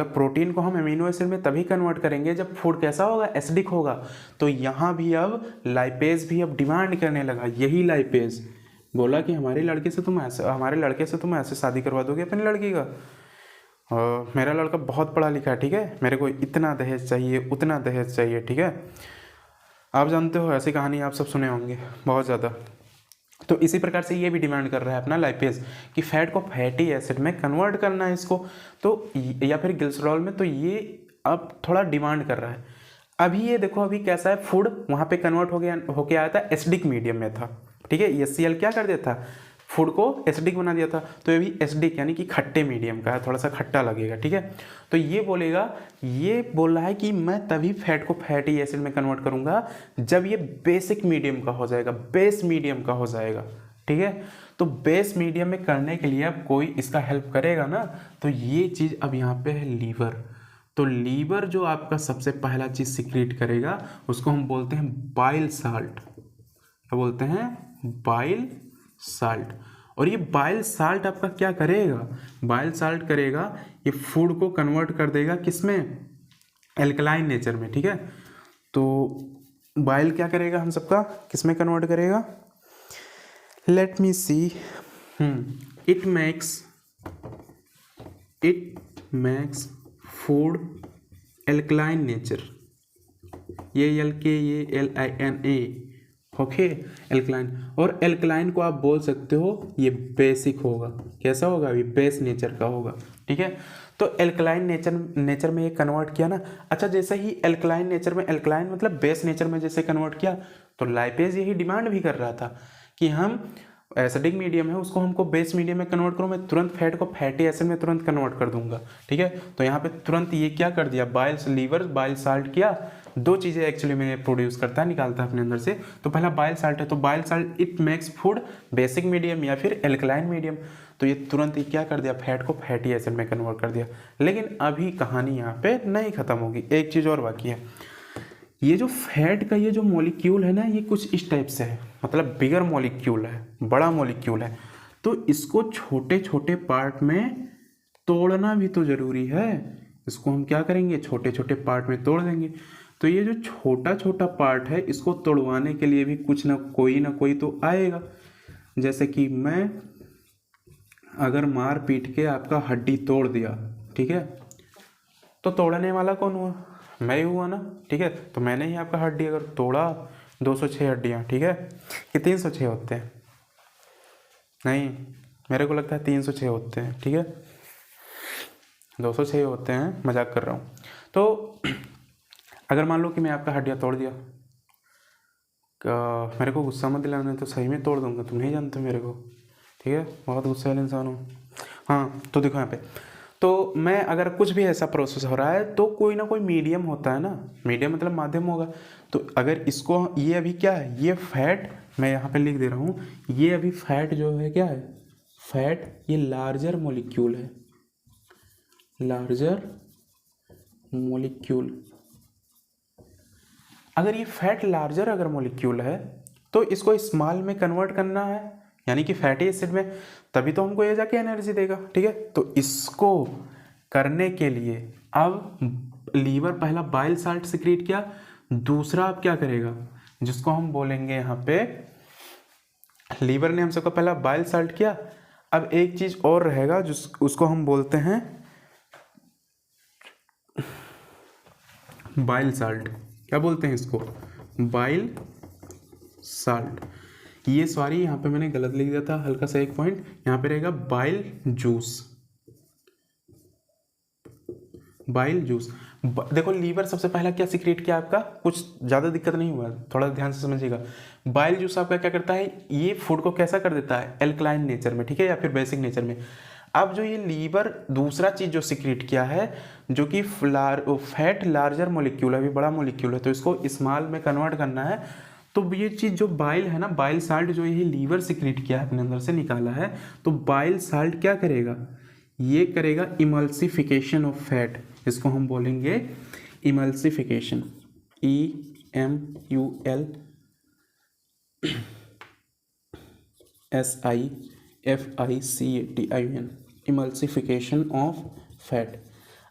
प्रोटीन को हम अमीनो एसिड में तभी कन्वर्ट करेंगे जब फूड कैसा होगा, एसिडिक होगा। तो यहाँ भी अब लाइपेज भी अब डिमांड करने लगा। यही लाइपेज बोला कि हमारे लड़के से तुम ऐसे शादी करवा दोगे अपनी लड़की का, मेरा लड़का बहुत पढ़ा लिखा है, ठीक है, मेरे को इतना दहेज चाहिए, उतना दहेज चाहिए, ठीक है। आप जानते हो ऐसी कहानी आप सब सुने होंगे बहुत ज़्यादा। तो इसी प्रकार से ये भी डिमांड कर रहा है अपना लाइपेज कि फैट को फैटी एसिड में कन्वर्ट करना है इसको, तो या फिर ग्लिसरॉल में। तो ये अब थोड़ा डिमांड कर रहा है। अभी ये देखो, अभी कैसा है, फूड वहाँ पे कन्वर्ट होके आया था, एसिडिक मीडियम में था, ठीक है। HCl क्या कर दिया था, फूड को एसिडिक बना दिया था। तो ये भी एसिडिक यानी कि खट्टे मीडियम का है, थोड़ा सा खट्टा लगेगा, ठीक है। तो ये बोल रहा है कि मैं तभी फैट को फैटी एसिड में कन्वर्ट करूंगा जब ये बेसिक मीडियम का हो जाएगा, बेस मीडियम का हो जाएगा, ठीक है। तो बेस मीडियम में करने के लिए अब कोई इसका हेल्प करेगा ना, तो ये चीज़ अब यहाँ पे है लीवर। तो लीवर जो आपका सबसे पहला चीज़ सिक्रीट करेगा उसको हम बोलते हैं बाइल साल्ट। क्या बोलते हैं, बाइल साल्ट। और ये बाइल साल्ट आपका क्या करेगा, बाइल साल्ट करेगा, ये फूड को कन्वर्ट कर देगा किसमें, एल्कलाइन नेचर में, ठीक है। तो बाइल क्या करेगा हम सबका, किसमें कन्वर्ट करेगा, let me see, it makes food alkaline nature, ये LKALINA, ओके, एल्कलाइन। और एल्कलाइन को आप बोल सकते हो ये बेसिक होगा, कैसा होगा, ये बेस नेचर का होगा, ठीक है। तो एल्कलाइन नेचर में ये कन्वर्ट किया ना। अच्छा, जैसे ही एल्कलाइन नेचर में, एल्कलाइन मतलब बेस नेचर में जैसे कन्वर्ट किया, तो लाइपेज यही डिमांड भी कर रहा था कि हम एसिडिक मीडियम है उसको हमको बेस मीडियम में कन्वर्ट करो, मैं तुरंत फैट को फैटी एसिड में तुरंत कन्वर्ट कर दूंगा, ठीक है। तो यहाँ पे तुरंत ये क्या कर दिया, लीवर बाइल साल्ट किया। दो चीज़ें एक्चुअली में प्रोड्यूस करता है, निकालता है अपने अंदर से। तो पहला बाइल साल्ट है, तो bile salt it makes food basic medium या फिर एल्कलाइन मीडियम। तो ये तुरंत ही क्या कर दिया, फैट को फैटी एसिड में कन्वर्ट कर दिया। लेकिन अभी कहानी यहाँ पे नहीं खत्म होगी, एक चीज़ और बाकी है। ये जो फैट का ये जो मॉलिक्यूल है ना, ये कुछ इस टाइप से है, मतलब बिगर मॉलिक्यूल है, बड़ा मॉलिक्यूल है। तो इसको छोटे छोटे पार्ट में तोड़ना भी तो ज़रूरी है। इसको हम क्या करेंगे, छोटे छोटे पार्ट में तोड़ देंगे। तो ये जो छोटा छोटा पार्ट है, इसको तोड़वाने के लिए भी कुछ ना कोई तो आएगा। जैसे कि मैं अगर मार पीट के आपका हड्डी तोड़ दिया, ठीक है, तो तोड़ने वाला कौन हुआ, मैं ही हुआ ना, ठीक है। तो मैंने ही आपका हड्डी अगर तोड़ा, 206 हड्डियाँ, ठीक है, कि 306 होते हैं, नहीं मेरे को लगता है 306 होते हैं, ठीक है, 206 होते हैं, मजाक कर रहा हूँ। तो अगर मान लो कि मैं आपका हड्डियाँ तोड़ दिया, मेरे को गुस्सा मत दिलाना, तो सही में तोड़ दूंगा, तुम नहीं जानते मेरे को, ठीक है, बहुत गुस्से वाले इंसान हूँ। हाँ, तो देखो यहाँ पे, तो मैं अगर कुछ भी ऐसा प्रोसेस हो रहा है तो कोई ना कोई मीडियम होता है ना, मीडियम मतलब माध्यम होगा। तो अगर इसको, ये अभी क्या है, ये फैट, मैं यहाँ पे लिख दे रहा हूँ, ये अभी फैट जो है क्या है, फैट ये लार्जर मॉलिक्यूल है, लार्जर मॉलिक्यूल। अगर ये फैट लार्जर अगर मॉलिक्यूल है तो इसको स्मॉल में कन्वर्ट करना है, यानी कि फैटी एसिड में, तभी तो हमको ये जाके एनर्जी देगा, ठीक है। तो इसको करने के लिए अब लीवर पहला बाइल साल्ट सिक्रीट किया, दूसरा अब क्या करेगा, जिसको हम बोलेंगे यहाँ पे, लीवर ने हम सबको पहला बाइल साल्ट किया, अब एक चीज़ और रहेगा जो उसको हम बोलते हैं बाइल साल्ट। क्या बोलते हैं इसको? Bile salt. ये सॉरी यहाँ पे मैंने गलत लिख दिया था, हल्का सा एक पॉइंट, यहाँ पे रहेगा बाइल जूस। Bile juice. देखो लीवर सबसे पहला क्या सीक्रेट किया आपका, कुछ ज़्यादा दिक्कत नहीं हुआ, थोड़ा ध्यान से समझिएगा। बाइल जूस आपका क्या करता है, ये फूड को कैसा कर देता है, एल्कलाइन नेचर में, ठीक है, या फिर बेसिक नेचर में। अब जो ये लीवर दूसरा चीज़ जो सीक्रेट किया है, जो कि फैट लार्जर मोलिक्यूल है, अभी बड़ा मोलिक्यूल है, तो इसको स्मॉल में कन्वर्ट करना है। तो ये चीज़ जो बाइल है ना, बाइल साल्ट जो ये लीवर सीक्रेट किया है, अपने अंदर से निकाला है, तो बाइल साल्ट क्या करेगा, ये करेगा इमल्सिफिकेशन ऑफ फैट। इसको हम बोलेंगे emulsification, EMULSIFICATION, emulsification of fat.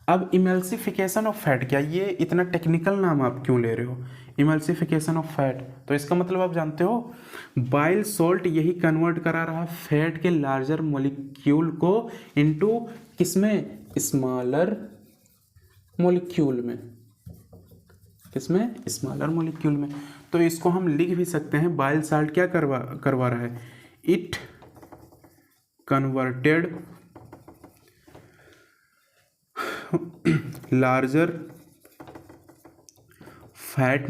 अब इमल्सिफिकेशन ऑफ फैट क्या, ये इतना टेक्निकल नाम आप क्यों ले रहे हो, इमल्सिफिकेशन ऑफ फैट? तो इसका मतलब आप जानते हो, बाइल सॉल्ट यही कन्वर्ट करा रहा फैट के लार्जर मोलिक्यूल को इनटू किसमें, स्मॉलर मोलिक्यूल में। किसमें? स्मॉलर मोलिक्यूल में। तो इसको हम लिख भी सकते हैं, बाइल साल्ट क्या करवा रहा है, it converted larger fat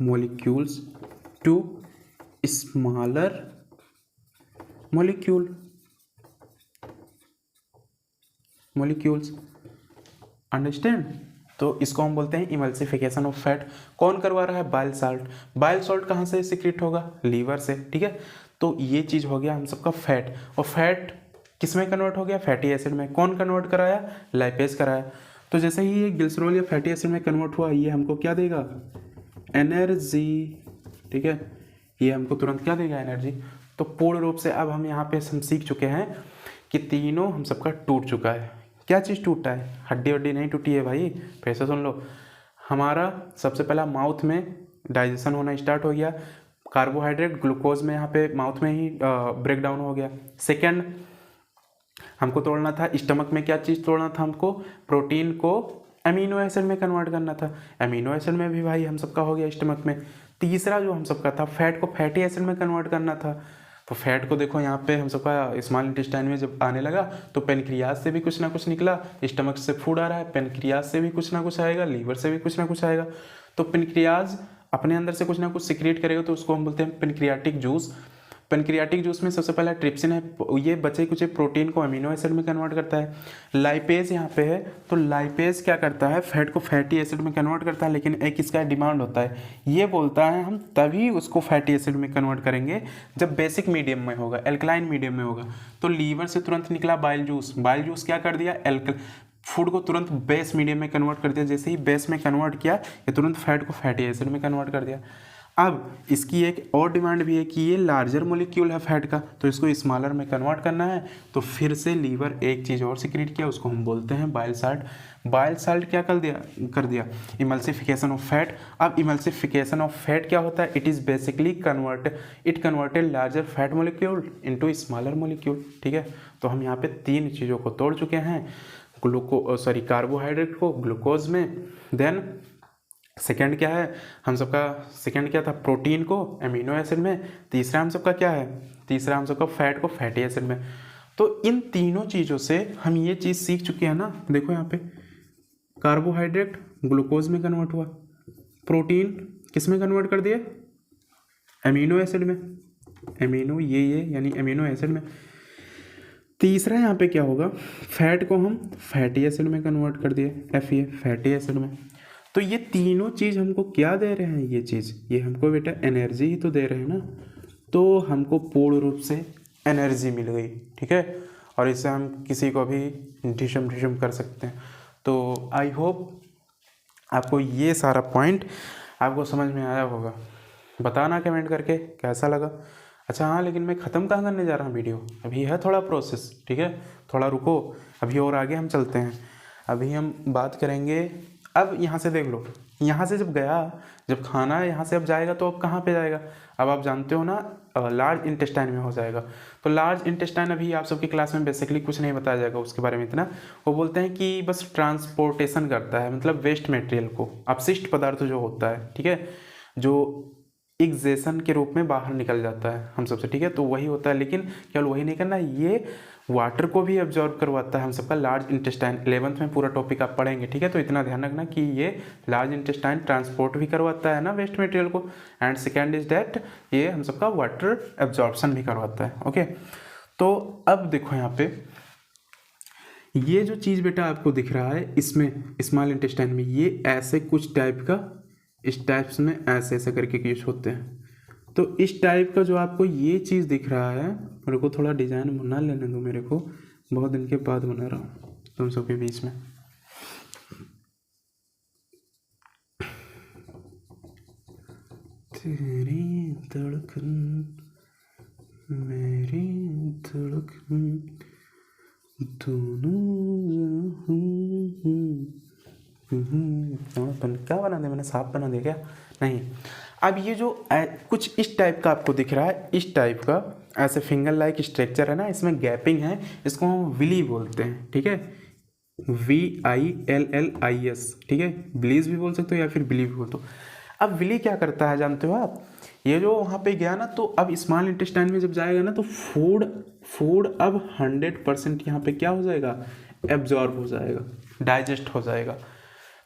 molecules to smaller molecules। Understand? तो इसको हम बोलते हैं इमल्सिफिकेशन ऑफ फैट। कौन करवा रहा है? Bile salt. बाइल साल्ट कहाँ से सीक्रेट होगा? लीवर से, ठीक है। तो ये चीज़ हो गया हम सबका फैट, और फैट किस में कन्वर्ट हो गया? फैटी एसिड में। कौन कन्वर्ट कराया? लाइपेज कराया। तो जैसे ही ये ग्लिसरॉल या फैटी एसिड में कन्वर्ट हुआ, ये हमको क्या देगा? एनर्जी, ठीक है। ये हमको तुरंत क्या देगा? एनर्जी। तो पूर्ण रूप से अब हम यहाँ पे हम सीख चुके हैं कि तीनों हम सबका टूट चुका है। क्या चीज़ टूटा है? हड्डी वड्डी नहीं टूटी है भाई, फिर से सुन लो। हमारा सबसे पहला माउथ में डाइजेशन होना स्टार्ट हो गया, कार्बोहाइड्रेट ग्लूकोज में यहाँ पे माउथ में ही ब्रेक डाउन हो गया। सेकेंड, हमको तोड़ना था स्टमक में, क्या चीज़ तोड़ना था हमको? प्रोटीन को अमीनो एसिड में कन्वर्ट करना था। अमीनो एसिड में भी भाई हम सबका हो गया स्टमक में। तीसरा जो हम सबका था, फैट को फैटी एसिड में कन्वर्ट करना था। तो फैट को देखो यहाँ पे हम सबका स्मॉल इंटेस्टाइन में जब आने लगा, तो पेनक्रियाज से भी कुछ ना कुछ निकला, स्टमक से फूड आ रहा है, पेनक्रियाज से भी कुछ ना कुछ आएगा, लीवर से भी कुछ ना कुछ आएगा। तो पेनक्रियाज अपने अंदर से कुछ ना कुछ सिक्रिएट करेगा, तो उसको हम बोलते हैं पेनक्रियाटिक जूस। पेनक्रियाटिक जूस में सबसे पहला ट्रिप्सिन है, ये बचे कुछ प्रोटीन को अमीनो एसिड में कन्वर्ट करता है। लाइपेज यहाँ पे है, तो लाइपेज क्या करता है? फैट को फैटी एसिड में कन्वर्ट करता है, लेकिन एक इसका डिमांड होता है, ये बोलता है हम तभी उसको फैटी एसिड में कन्वर्ट करेंगे जब बेसिक मीडियम में होगा, एल्कलाइन मीडियम में होगा। तो लीवर से तुरंत निकला बाइल जूस। बाइल जूस क्या कर दिया? फूड को तुरंत बेस मीडियम में कन्वर्ट कर दिया। जैसे ही बेस में कन्वर्ट किया, ये तुरंत फैट को फैटी एसिड में कन्वर्ट कर दिया। अब इसकी एक और डिमांड भी है कि ये लार्जर मोलिक्यूल है फैट का, तो इसको स्मॉलर में कन्वर्ट करना है। तो फिर से लीवर एक चीज़ और सीक्रेट किया, उसको हम बोलते हैं बाइल साल्ट। बाइल साल्ट क्या कर दिया? Emulsification of fat. अब इमल्सिफिकेशन ऑफ फैट क्या होता है? It is basically converted larger fat molecule into smaller molecule, ठीक है। तो हम यहाँ पे तीन चीज़ों को तोड़ चुके हैं, कार्बोहाइड्रेट को ग्लूकोज में, देन सेकेंड क्या है हम सबका? सेकेंड क्या था? प्रोटीन को अमीनो एसिड में। तीसरा हम सबका क्या है? तीसरा हम सबका फैट को फैटी एसिड में। तो इन तीनों चीज़ों से हम ये चीज़ सीख चुके हैं ना। देखो यहाँ पे कार्बोहाइड्रेट ग्लूकोज में कन्वर्ट हुआ, प्रोटीन किस में कन्वर्ट कर दिए? अमीनो एसिड में। अमीनो ये यानी अमीनो एसिड में। तीसरा यहाँ पे क्या होगा? फैट को हम फैटी एसिड में कन्वर्ट कर दिए, FA फैटी एसिड में। तो ये तीनों चीज़ हमको क्या दे रहे हैं? ये हमको बेटा एनर्जी ही तो दे रहे हैं ना। तो हमको पूर्ण रूप से एनर्जी मिल गई, ठीक है। और इससे हम किसी को भी ढिशम कर सकते हैं। तो आई होप आपको ये सारा पॉइंट आपको समझ में आया होगा। बताना कमेंट करके कैसा लगा। अच्छा हाँ, लेकिन मैं ख़त्म कहाँ करने जा रहा हूँ वीडियो, अभी है थोड़ा प्रोसेस, ठीक है। थोड़ा रुको, अभी और आगे हम चलते हैं। अभी हम बात करेंगे, अब यहाँ से देख लो, यहाँ से जब गया, जब खाना यहाँ से अब जाएगा तो अब कहाँ पे जाएगा, अब आप जानते हो ना लार्ज इंटेस्टाइन में हो जाएगा। तो लार्ज इंटेस्टाइन अभी आप सबकी क्लास में बेसिकली कुछ नहीं बताया जाएगा उसके बारे में इतना, वो बोलते हैं कि बस ट्रांसपोर्टेशन करता है, मतलब वेस्ट मटेरियल को, अपशिष्ट पदार्थ जो होता है, ठीक है, जो एक्सेशन के रूप में बाहर निकल जाता है हम सबसे, ठीक है, तो वही होता है। लेकिन केवल वही नहीं करना, ये वाटर को भी एब्जॉर्ब करवाता है हम सबका लार्ज इंटेस्टाइन। 11th में पूरा टॉपिक आप पढ़ेंगे, ठीक है, तो इतना ध्यान रखना कि ये लार्ज इंटेस्टाइन ट्रांसपोर्ट भी करवाता है ना वेस्ट मटेरियल को, एंड सेकेंड इज दैट ये हम सबका वाटर एब्जॉर्प्शन भी करवाता है। ओके, तो अब देखो यहाँ पे ये जो चीज़ बेटा आपको दिख रहा है इसमें स्मॉल इंटेस्टाइन में, ये ऐसे कुछ टाइप का, इस टाइप्स में ऐसे ऐसे करके यूज होते हैं। तो इस टाइप का जो आपको ये चीज़ दिख रहा है, मेरे को थोड़ा डिज़ाइन बना लेने दो, मेरे को बहुत दिन के बाद बना रहा हूँ तुम सबके बीच में। तेरी धड़कन मेरी धड़कन दोनों क्या बना दे, मैंने साफ बना दिया क्या? नहीं। अब ये जो कुछ इस टाइप का आपको दिख रहा है, इस टाइप का ऐसे फिंगर लाइक स्ट्रक्चर है ना, इसमें गैपिंग है, इसको हम विली बोलते हैं, ठीक है, VILLIS, ठीक है, ब्लीज भी बोल सकते हो या फिर बिली भी बोल दो। अब विली क्या करता है जानते हो आप, ये जो वहाँ पे गया ना, तो अब स्मॉल इंटेस्टाइन में जब जाएगा ना, तो फूड अब 100% यहाँ पे क्या हो जाएगा, एब्जॉर्ब हो जाएगा, डाइजेस्ट हो जाएगा।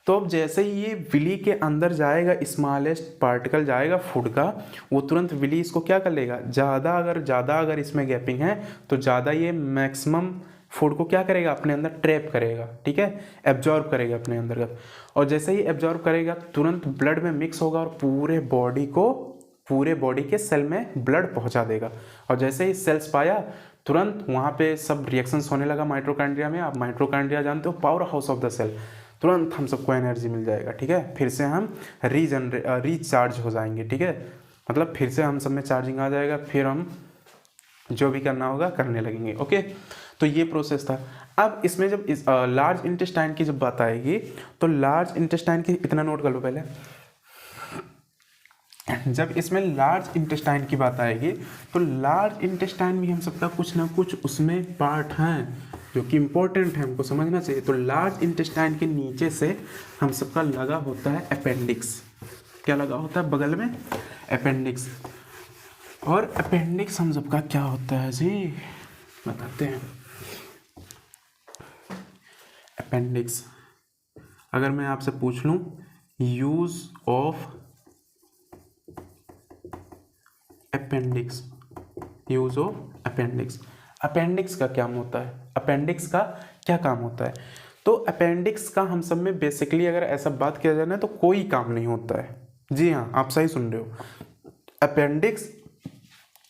तो अब जैसे ही ये विली के अंदर जाएगा, स्मॉलेस्ट पार्टिकल जाएगा फूड का, वो तुरंत विली इसको क्या कर लेगा, ज़्यादा अगर इसमें गैपिंग है तो ज़्यादा ये मैक्सिमम फूड को क्या करेगा, अपने अंदर ट्रैप करेगा, ठीक है, एब्जॉर्ब करेगा अपने अंदर का। और जैसे ही एब्जॉर्ब करेगा तुरंत ब्लड में मिक्स होगा और पूरे बॉडी के सेल में ब्लड पहुंचा देगा। और जैसे ही सेल्स पाया तुरंत वहाँ पे सब रिएक्शंस होने लगा माइटोकॉन्ड्रिया में। आप माइटोकॉन्ड्रिया जानते हो, powerhouse of the cell. तुरंत हम सबको एनर्जी मिल जाएगा, ठीक है, फिर से हम रिचार्ज हो जाएंगे, ठीक है, मतलब फिर से हम सब में चार्जिंग आ जाएगा, फिर हम जो भी करना होगा करने लगेंगे। ओके, तो ये प्रोसेस था। अब इसमें जब लार्ज इंटेस्टाइन की जब बात आएगी, तो लार्ज इंटेस्टाइन की इतना नोट कर लो पहले, जब इसमें लार्ज इंटेस्टाइन की बात आएगी तो लार्ज इंटेस्टाइन भी हम सबका कुछ ना कुछ उसमें पार्ट हैं जो कि इम्पोर्टेंट है, हमको समझना चाहिए। तो लार्ज इंटेस्टाइन के नीचे से हम सबका लगा होता है अपेंडिक्स। क्या लगा होता है बगल में? अपेंडिक्स। और अपेंडिक्स हम सबका क्या होता है जी, बताते हैं। अपेंडिक्स, अगर मैं आपसे पूछ लूं use of appendix, use of appendix, appendix का क्या होता है, अपेंडिक्स का क्या काम होता है? तो अपेंडिक्स का हम सब में बेसिकली अगर ऐसा बात किया जाए ना तो कोई काम नहीं होता है। जी हाँ, आप सही सुन रहे हो, अपेंडिक्स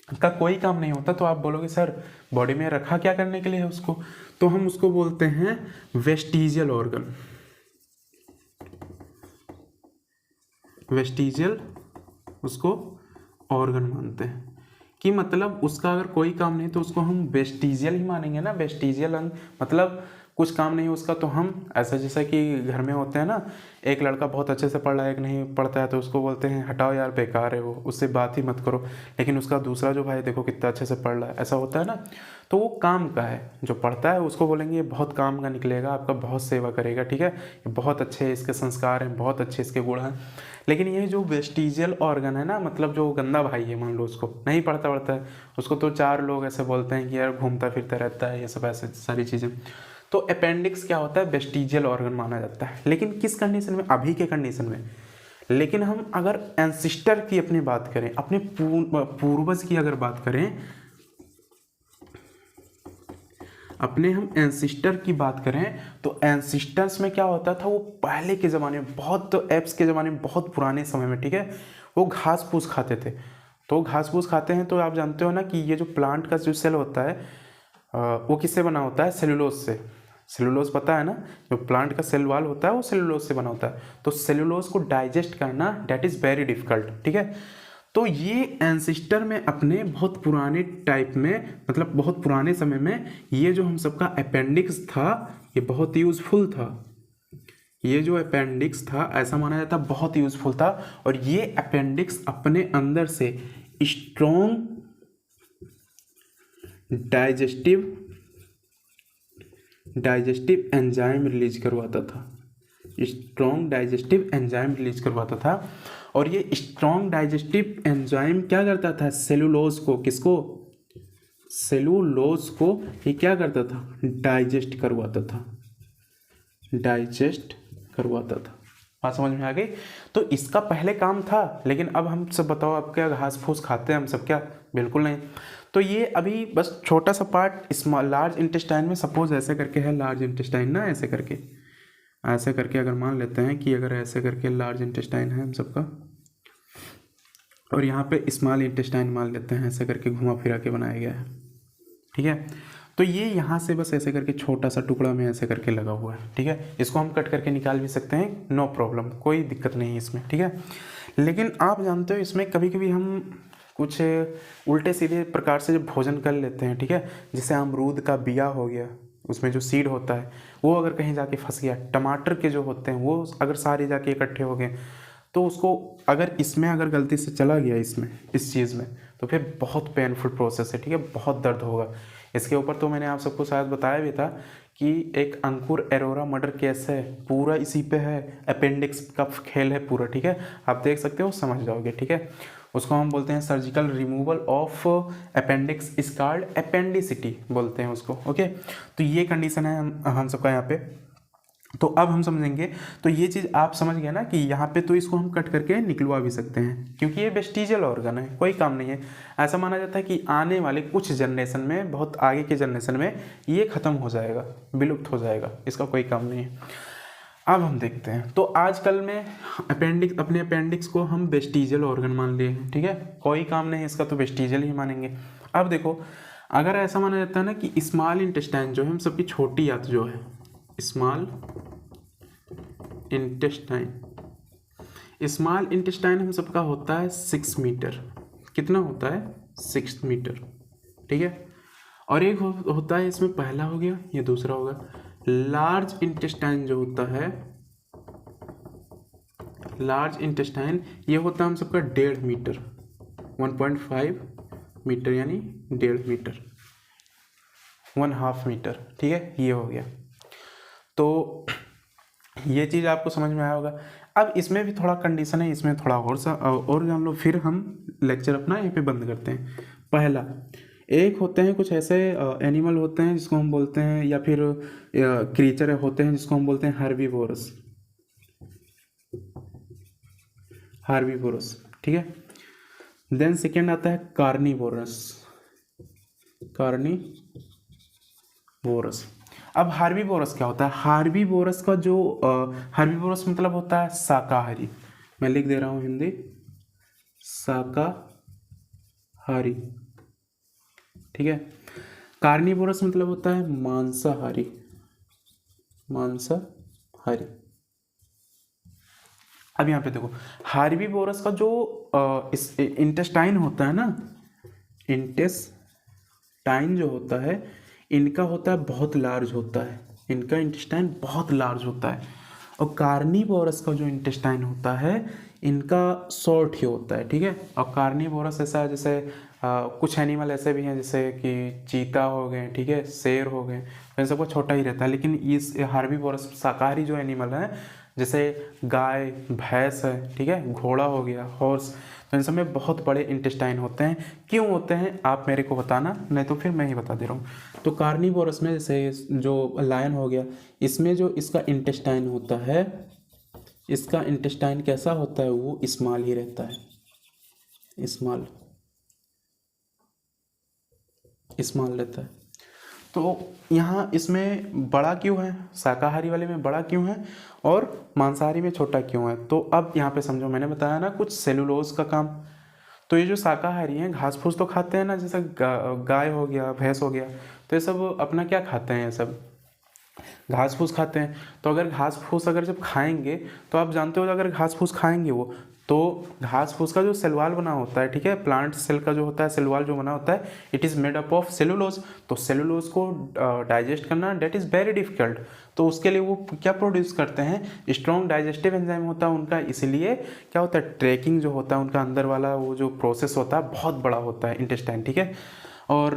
का कोई काम नहीं होता। तो आप बोलोगे सर बॉडी में रखा क्या करने के लिए है उसको, तो हम उसको बोलते हैं वेस्टिजियल ऑर्गन। वेस्टिजियल उसको ऑर्गन मानते हैं कि मतलब उसका अगर कोई काम नहीं तो उसको हम वेस्टिजियल ही मानेंगे ना। वेस्टिजियल अंग मतलब कुछ काम नहीं उसका, तो हम ऐसा जैसा कि घर में होते हैं ना, एक लड़का बहुत अच्छे से पढ़ रहा है, एक नहीं पढ़ता है, तो उसको बोलते हैं हटाओ यार बेकार है वो, उससे बात ही मत करो। लेकिन उसका दूसरा जो भाई देखो कितना अच्छे से पढ़ रहा है, ऐसा होता है ना। तो वो काम का है, जो पढ़ता है उसको बोलेंगे ये बहुत काम का निकलेगा, आपका बहुत सेवा करेगा, ठीक है, ये बहुत अच्छे इसके संस्कार हैं, बहुत अच्छे इसके गुण हैं। लेकिन ये जो वेस्टिजियल ऑर्गन है ना, मतलब जो गंदा भाई है, मान लो उसको नहीं पढ़ता है, उसको तो चार लोग ऐसे बोलते हैं कि यार घूमता फिरता रहता है, ये सब ऐसे सारी चीज़ें। तो अपेंडिक्स क्या होता है, वेस्टिजियल ऑर्गन माना जाता है। लेकिन किस कंडीशन में, अभी के कंडीशन में। लेकिन हम अगर एंसिस्टर की अपनी बात करें, अपने पूर्वज की अगर बात करें, अपने हम एंसिस्टर की बात करें तो एंसिस्टर्स में क्या होता था, वो पहले के ज़माने में, बहुत तो एप्स के ज़माने में, बहुत पुराने समय में, ठीक है, वो घास फूस खाते थे। तो घास फूस खाते हैं तो आप जानते हो ना कि ये जो प्लांट का जो सेल होता है वो किससे बना होता है, सेलुलोज से। सेलुलोज पता है ना, जो प्लांट का सेल वाल होता है वो सेलुलोज से बना होता है। तो सेलुलोज को डाइजेस्ट करना दैट इज़ वेरी डिफिकल्ट, ठीक है। तो ये एंसिस्टर में अपने बहुत पुराने टाइप में, मतलब बहुत पुराने समय में, ये जो हम सबका अपेंडिक्स था ये बहुत यूजफुल था। ये जो अपेंडिक्स था ऐसा माना जाता बहुत यूजफुल था, और ये अपेंडिक्स अपने अंदर से स्ट्रॉन्ग डाइजेस्टिव एंजाइम रिलीज करवाता था, स्ट्रॉन्ग डाइजेस्टिव एंजाइम रिलीज करवाता था। और ये स्ट्रॉन्ग डाइजेस्टिव एंजाइम क्या करता था, सेलुलोज को, किसको, सेलुलोज को ये क्या करता था, डाइजेस्ट करवाता था। बात समझ में आ गई। तो इसका पहले काम था, लेकिन अब हम सब बताओ, अब क्या घास फूस खाते हैं हम सब क्या, बिल्कुल नहीं। तो ये अभी बस छोटा सा पार्ट स्मॉल लार्ज इंटेस्टाइन में, सपोज ऐसे करके है लार्ज इंटेस्टाइन ना, ऐसे करके अगर मान लेते हैं कि अगर ऐसे करके लार्ज इंटेस्टाइन है हम सबका, और यहाँ पे स्मॉल इंटेस्टाइन मान लेते हैं, ऐसे करके घुमा फिरा के बनाया गया है, ठीक है। तो ये यहाँ से बस ऐसे करके छोटा सा टुकड़ा में ऐसे करके लगा हुआ है, ठीक है। इसको हम कट करके निकाल भी सकते हैं, नो प्रॉब्लम, कोई दिक्कत नहीं है इसमें, ठीक है। लेकिन आप जानते हो इसमें कभी कभी हम कुछ उल्टे सीधे प्रकार से जब भोजन कर लेते हैं, ठीक है, जैसे अमरूद का बिया हो गया, उसमें जो सीड होता है वो अगर कहीं जाके फंस गया, टमाटर के जो होते हैं वो अगर सारे जाके इकट्ठे हो गए, तो उसको अगर इसमें अगर गलती से चला गया इसमें, इस चीज़ में, तो फिर बहुत पेनफुल प्रोसेस है, ठीक है, बहुत दर्द होगा। इसके ऊपर तो मैंने आप सबको शायद बताया भी था कि एक अंकुर एरोरा मर्डर केस है, पूरा इसी पे है, अपेंडिक्स का खेल है पूरा, ठीक है। आप देख सकते हो, समझ जाओगे, ठीक है। उसको हम बोलते हैं सर्जिकल रिमूवल ऑफ अपेंडिक्स स्कार्ड अपेंडिसिटी बोलते हैं उसको, ओके। तो ये कंडीशन है हम सबका यहाँ पे। तो अब हम समझेंगे, तो ये चीज़ आप समझ गए ना कि यहाँ पे तो इसको हम कट करके निकलवा भी सकते हैं, क्योंकि ये वेस्टिजियल ऑर्गन है, कोई काम नहीं है। ऐसा माना जाता है कि आने वाले कुछ जनरेशन में, बहुत आगे के जनरेशन में ये ख़त्म हो जाएगा, विलुप्त हो जाएगा, इसका कोई काम नहीं है। अब हम देखते हैं, तो आजकल में अपने अपेंडिक्स को हम वेस्टिजियल ऑर्गन मान लिए हैं, ठीक है, कोई काम नहीं है इसका, तो वेस्टिजियल ही मानेंगे। अब देखो, अगर ऐसा माना जाता है ना कि स्मॉल इंटेस्टाइन जो है हम सबकी छोटी आंत जो है, स्मॉल इंटेस्टाइन हम सबका होता है 6 मीटर, कितना होता है, 6 मीटर, ठीक है। और एक होता है, इसमें पहला हो गया, ये दूसरा होगा, लार्ज इंटेस्टाइन जो होता है, लार्ज इंटेस्टाइन ये होता है हम सबका 1.5 मीटर, 1.5 मीटर यानी 1.5 मीटर, 1/2 मीटर, ठीक है, ये हो गया। तो ये चीज़ आपको समझ में आया होगा। अब इसमें भी थोड़ा कंडीशन है, इसमें थोड़ा और जान लो, फिर हम लेक्चर अपना यहीं पे बंद करते हैं। पहला, एक होते हैं कुछ ऐसे एनिमल होते हैं जिसको हम बोलते हैं, या फिर क्रीचर होते हैं जिसको हम बोलते हैं हार्बीवोरस, ठीक है। देन सेकेंड आता है कार्निवोरस। अब हार्बीवोरस क्या होता है, हार्बीवोरस का जो हार्बीवोरस मतलब होता है शाकाहारी, मैं लिख दे रहा हूँ हिंदी, शाकाहारी, ठीक है। कार्निवोरस मतलब होता है मांसाहारी। अब यहाँ पे देखो, हार्बीवोरस का जो इस इंटेस्टाइन होता है ना, इंटेस्टाइन जो होता है, इनका होता है बहुत लार्ज होता है, इनका इंटेस्टाइन बहुत लार्ज होता है। और कार्निवोरस का जो इंटेस्टाइन होता है, इनका शॉर्ट ही होता है, ठीक है। और कार्निवोरस ऐसा है, जैसे कुछ एनिमल ऐसे भी हैं जैसे कि चीता हो गए, ठीक है, शेर हो गए, तो इन सबको छोटा ही रहता है। लेकिन इस हार्बीवोरस शाकाहारी जो एनिमल है, जैसे गाय, भैंस है, ठीक है, घोड़ा हो गया, हॉर्स, तो इन सब में बहुत बड़े इंटेस्टाइन होते हैं। क्यों होते हैं आप मेरे को बताना, नहीं तो फिर मैं ही बता दे रहा हूँ। तो कार्निवोरस में जैसे जो लायन हो गया, इसमें जो इसका इंटेस्टाइन होता है, इसका इंटेस्टाइन कैसा होता है, वो स्मॉल ही रहता है, स्मॉल रहता है। तो यहाँ इसमें बड़ा क्यों है, शाकाहारी वाले में बड़ा क्यों है और मांसाहारी में छोटा क्यों है। तो अब यहाँ पे समझो, मैंने बताया ना कुछ सेलुलोज का काम। तो ये जो शाकाहारी हैं घास फूस तो खाते हैं ना, जैसे गाय हो गया, भैंस हो गया, तो ये सब अपना क्या खाते हैं, ये सब घास फूस खाते हैं। तो अगर घास फूस अगर जब खाएंगे, तो आप जानते हो अगर घास फूस खाएंगे वो, तो घास फूस का जो सेल वॉल बना होता है, ठीक है, प्लांट सेल का जो होता है सेल वॉल जो बना होता है, it is made up of cellulose. तो सेलुलोज को डाइजेस्ट करना डेट इज़ वेरी डिफिकल्ट। तो उसके लिए वो क्या प्रोड्यूस करते हैं, स्ट्रॉन्ग डाइजेस्टिव एंजाइम होता है उनका, इसलिए क्या होता है, ट्रैकिंग जो होता है उनका अंदर वाला वो जो प्रोसेस होता है बहुत बड़ा होता है इंटेस्टाइन, ठीक है। और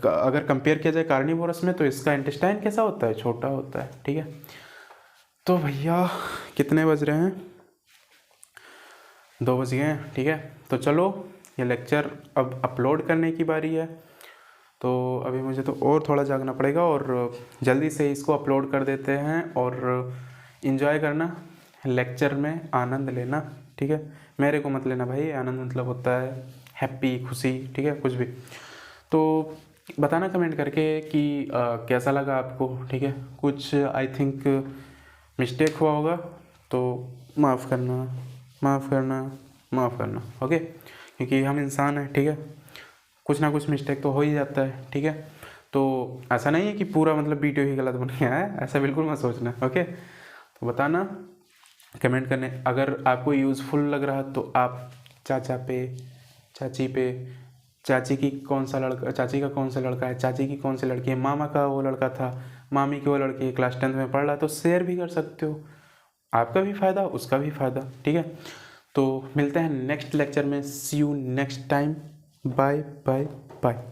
अगर कंपेयर किया जाए कार्निवोरस में तो इसका इंटेस्टाइन कैसा होता है, छोटा होता है, ठीक है। तो भैया कितने बज रहे हैं, 2 बज गए हैं, ठीक है। तो चलो ये लेक्चर अब अपलोड करने की बारी है। तो अभी मुझे तो और थोड़ा जागना पड़ेगा और जल्दी से इसको अपलोड कर देते हैं और इन्जॉय करना, लेक्चर में आनंद लेना, ठीक है। मेरे को मत लेना भाई, आनंद मतलब होता है हैप्पी, खुशी, ठीक है, कुछ भी। तो बताना कमेंट करके कि कैसा लगा आपको, ठीक है। कुछ आई थिंक मिस्टेक हुआ होगा तो माफ़ करना, माफ़ करना, माफ़ करना, ओके, क्योंकि हम इंसान हैं, ठीक है। कुछ ना कुछ मिस्टेक तो हो ही जाता है, ठीक है। तो ऐसा नहीं है कि पूरा मतलब वीडियो ही गलत बन गया है, ऐसा बिल्कुल मत सोचना, ओके। तो बताना कमेंट करने, अगर आपको यूज़फुल लग रहा तो आप चाचा पे, चाची पे, चाची की कौन सा लड़का, चाची का कौन सा लड़का है, चाची की कौन सी लड़की है, मामा का वो लड़का था, मामी की वो लड़की क्लास 10th में पढ़ रहा है, तो शेयर भी कर सकते हो, आपका भी फ़ायदा उसका भी फ़ायदा, ठीक है। तो मिलते हैं नेक्स्ट लेक्चर में, see you next time, bye bye bye.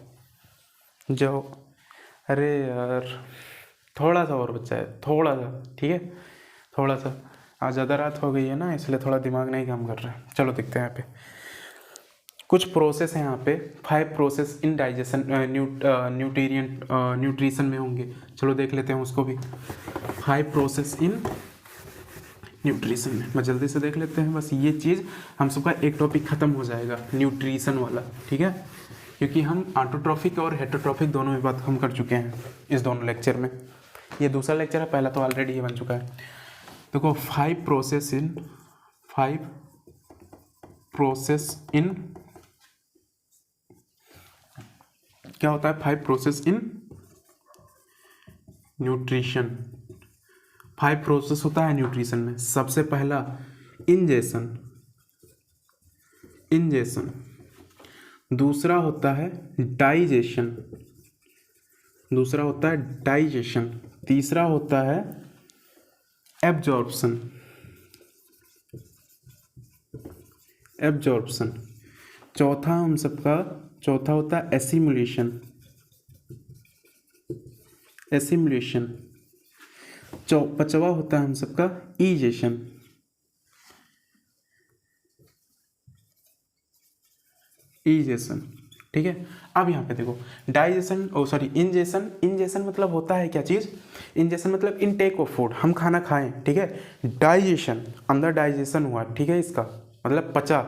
जाओ, अरे यार थोड़ा सा और बच्चा है, थोड़ा सा, ठीक है, थोड़ा सा, आज ज़्यादा रात हो गई है ना, इसलिए थोड़ा दिमाग नहीं काम कर रहा है। चलो देखते हैं यहाँ पे कुछ प्रोसेस हैं, यहाँ पे 5 प्रोसेस इन डाइजेशन न्यूट्रिशन में होंगे। चलो देख लेते हैं उसको भी, 5 प्रोसेस इन न्यूट्रिशन में, मैं जल्दी से देख लेते हैं। बस ये चीज़ हम सबका एक टॉपिक ख़त्म हो जाएगा न्यूट्रिशन वाला, ठीक है, क्योंकि हम ऑटोट्रॉफिक और हेटरोट्रॉफिक दोनों में बात हम कर चुके हैं इस दोनों लेक्चर में। ये दूसरा लेक्चर है, पहला तो ऑलरेडी ये बन चुका है। देखो 5 प्रोसेस इन क्या होता है, 5 प्रोसेस इन न्यूट्रिशन। 5 प्रोसेस होता है न्यूट्रिशन में। सबसे पहला इंजेशन, दूसरा होता है डाइजेशन, तीसरा होता है एब्जॉर्प्शन, चौथा होता है एसिमुलेशन, पांचवा होता है हम सबका ईजेशन, ठीक है। अब यहाँ पे देखो इंजेशन मतलब होता है क्या चीज़, इंजेशन मतलब इनटेक ऑफ फूड, हम खाना खाएं, ठीक है। डाइजेशन, अंदर डाइजेशन हुआ, ठीक है, इसका मतलब पचा।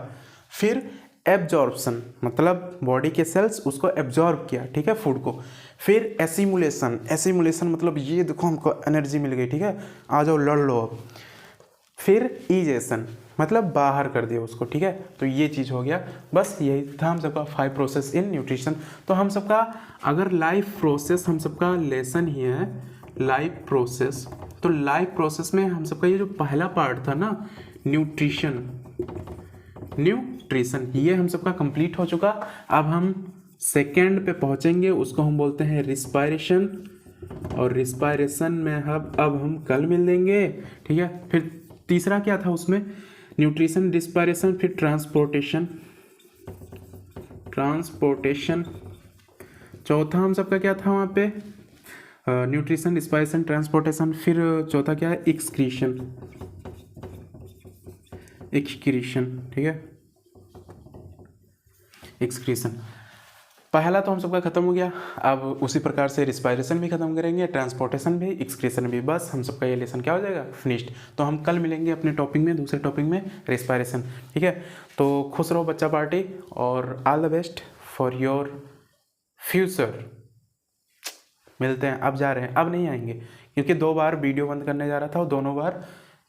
फिर एब्जॉर्प्शन मतलब बॉडी के सेल्स उसको एब्जॉर्ब किया, ठीक है, फूड को। फिर एसिमुलेशन मतलब ये देखो हमको एनर्जी मिल गई, ठीक है, आ जाओ लड़ लो अब। फिर ईजेशन मतलब बाहर कर दिया उसको, ठीक है। तो ये चीज़ हो गया, बस यही था हम सबका 5 प्रोसेस इन न्यूट्रिशन। तो हम सबका अगर लाइफ प्रोसेस, हम सबका लेसन ही है लाइफ प्रोसेस, तो लाइफ प्रोसेस में हम सबका ये जो पहला पार्ट था ना न्यूट्रिशन, ये हम सबका कंप्लीट हो चुका। अब हम सेकेंड पे पहुंचेंगे, उसको हम बोलते हैं रिस्पायरेशन, और रिस्पायरेशन में अब हम कल मिल लेंगे, ठीक है। फिर तीसरा क्या था उसमें, न्यूट्रिशन, रिस्पायरेशन, फिर ट्रांसपोर्टेशन, चौथा हम सबका क्या था वहाँ पे, न्यूट्रिशन, रिस्पायरेशन, ट्रांसपोर्टेशन, फिर चौथा क्या है, एक्सक्रीशन, ठीक है, एक्सक्रीशन। पहला तो हम सबका खत्म हो गया। अब उसी प्रकार से रिस्पायरेशन भी खत्म करेंगे, ट्रांसपोर्टेशन भी, एक्सक्रीशन भी, बस हम सबका ये लेसन क्या हो जाएगा, फिनिश्ड। तो हम कल मिलेंगे अपने टॉपिक में, दूसरे टॉपिक में रिस्पायरेशन, ठीक है। तो खुश रहो बच्चा पार्टी, और all the best for your future. मिलते हैं, अब जा रहे हैं, अब नहीं आएंगे, क्योंकि 2 बार वीडियो बंद करने जा रहा था और दोनों बार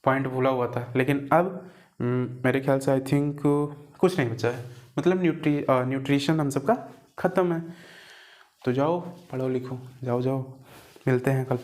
पॉइंट भूला हुआ था। लेकिन अब मेरे ख्याल से आई थिंक कुछ नहीं बचा है, मतलब न्यूट्रिशन हम सबका ख़त्म है। तो जाओ पढ़ो लिखो, जाओ मिलते हैं कल।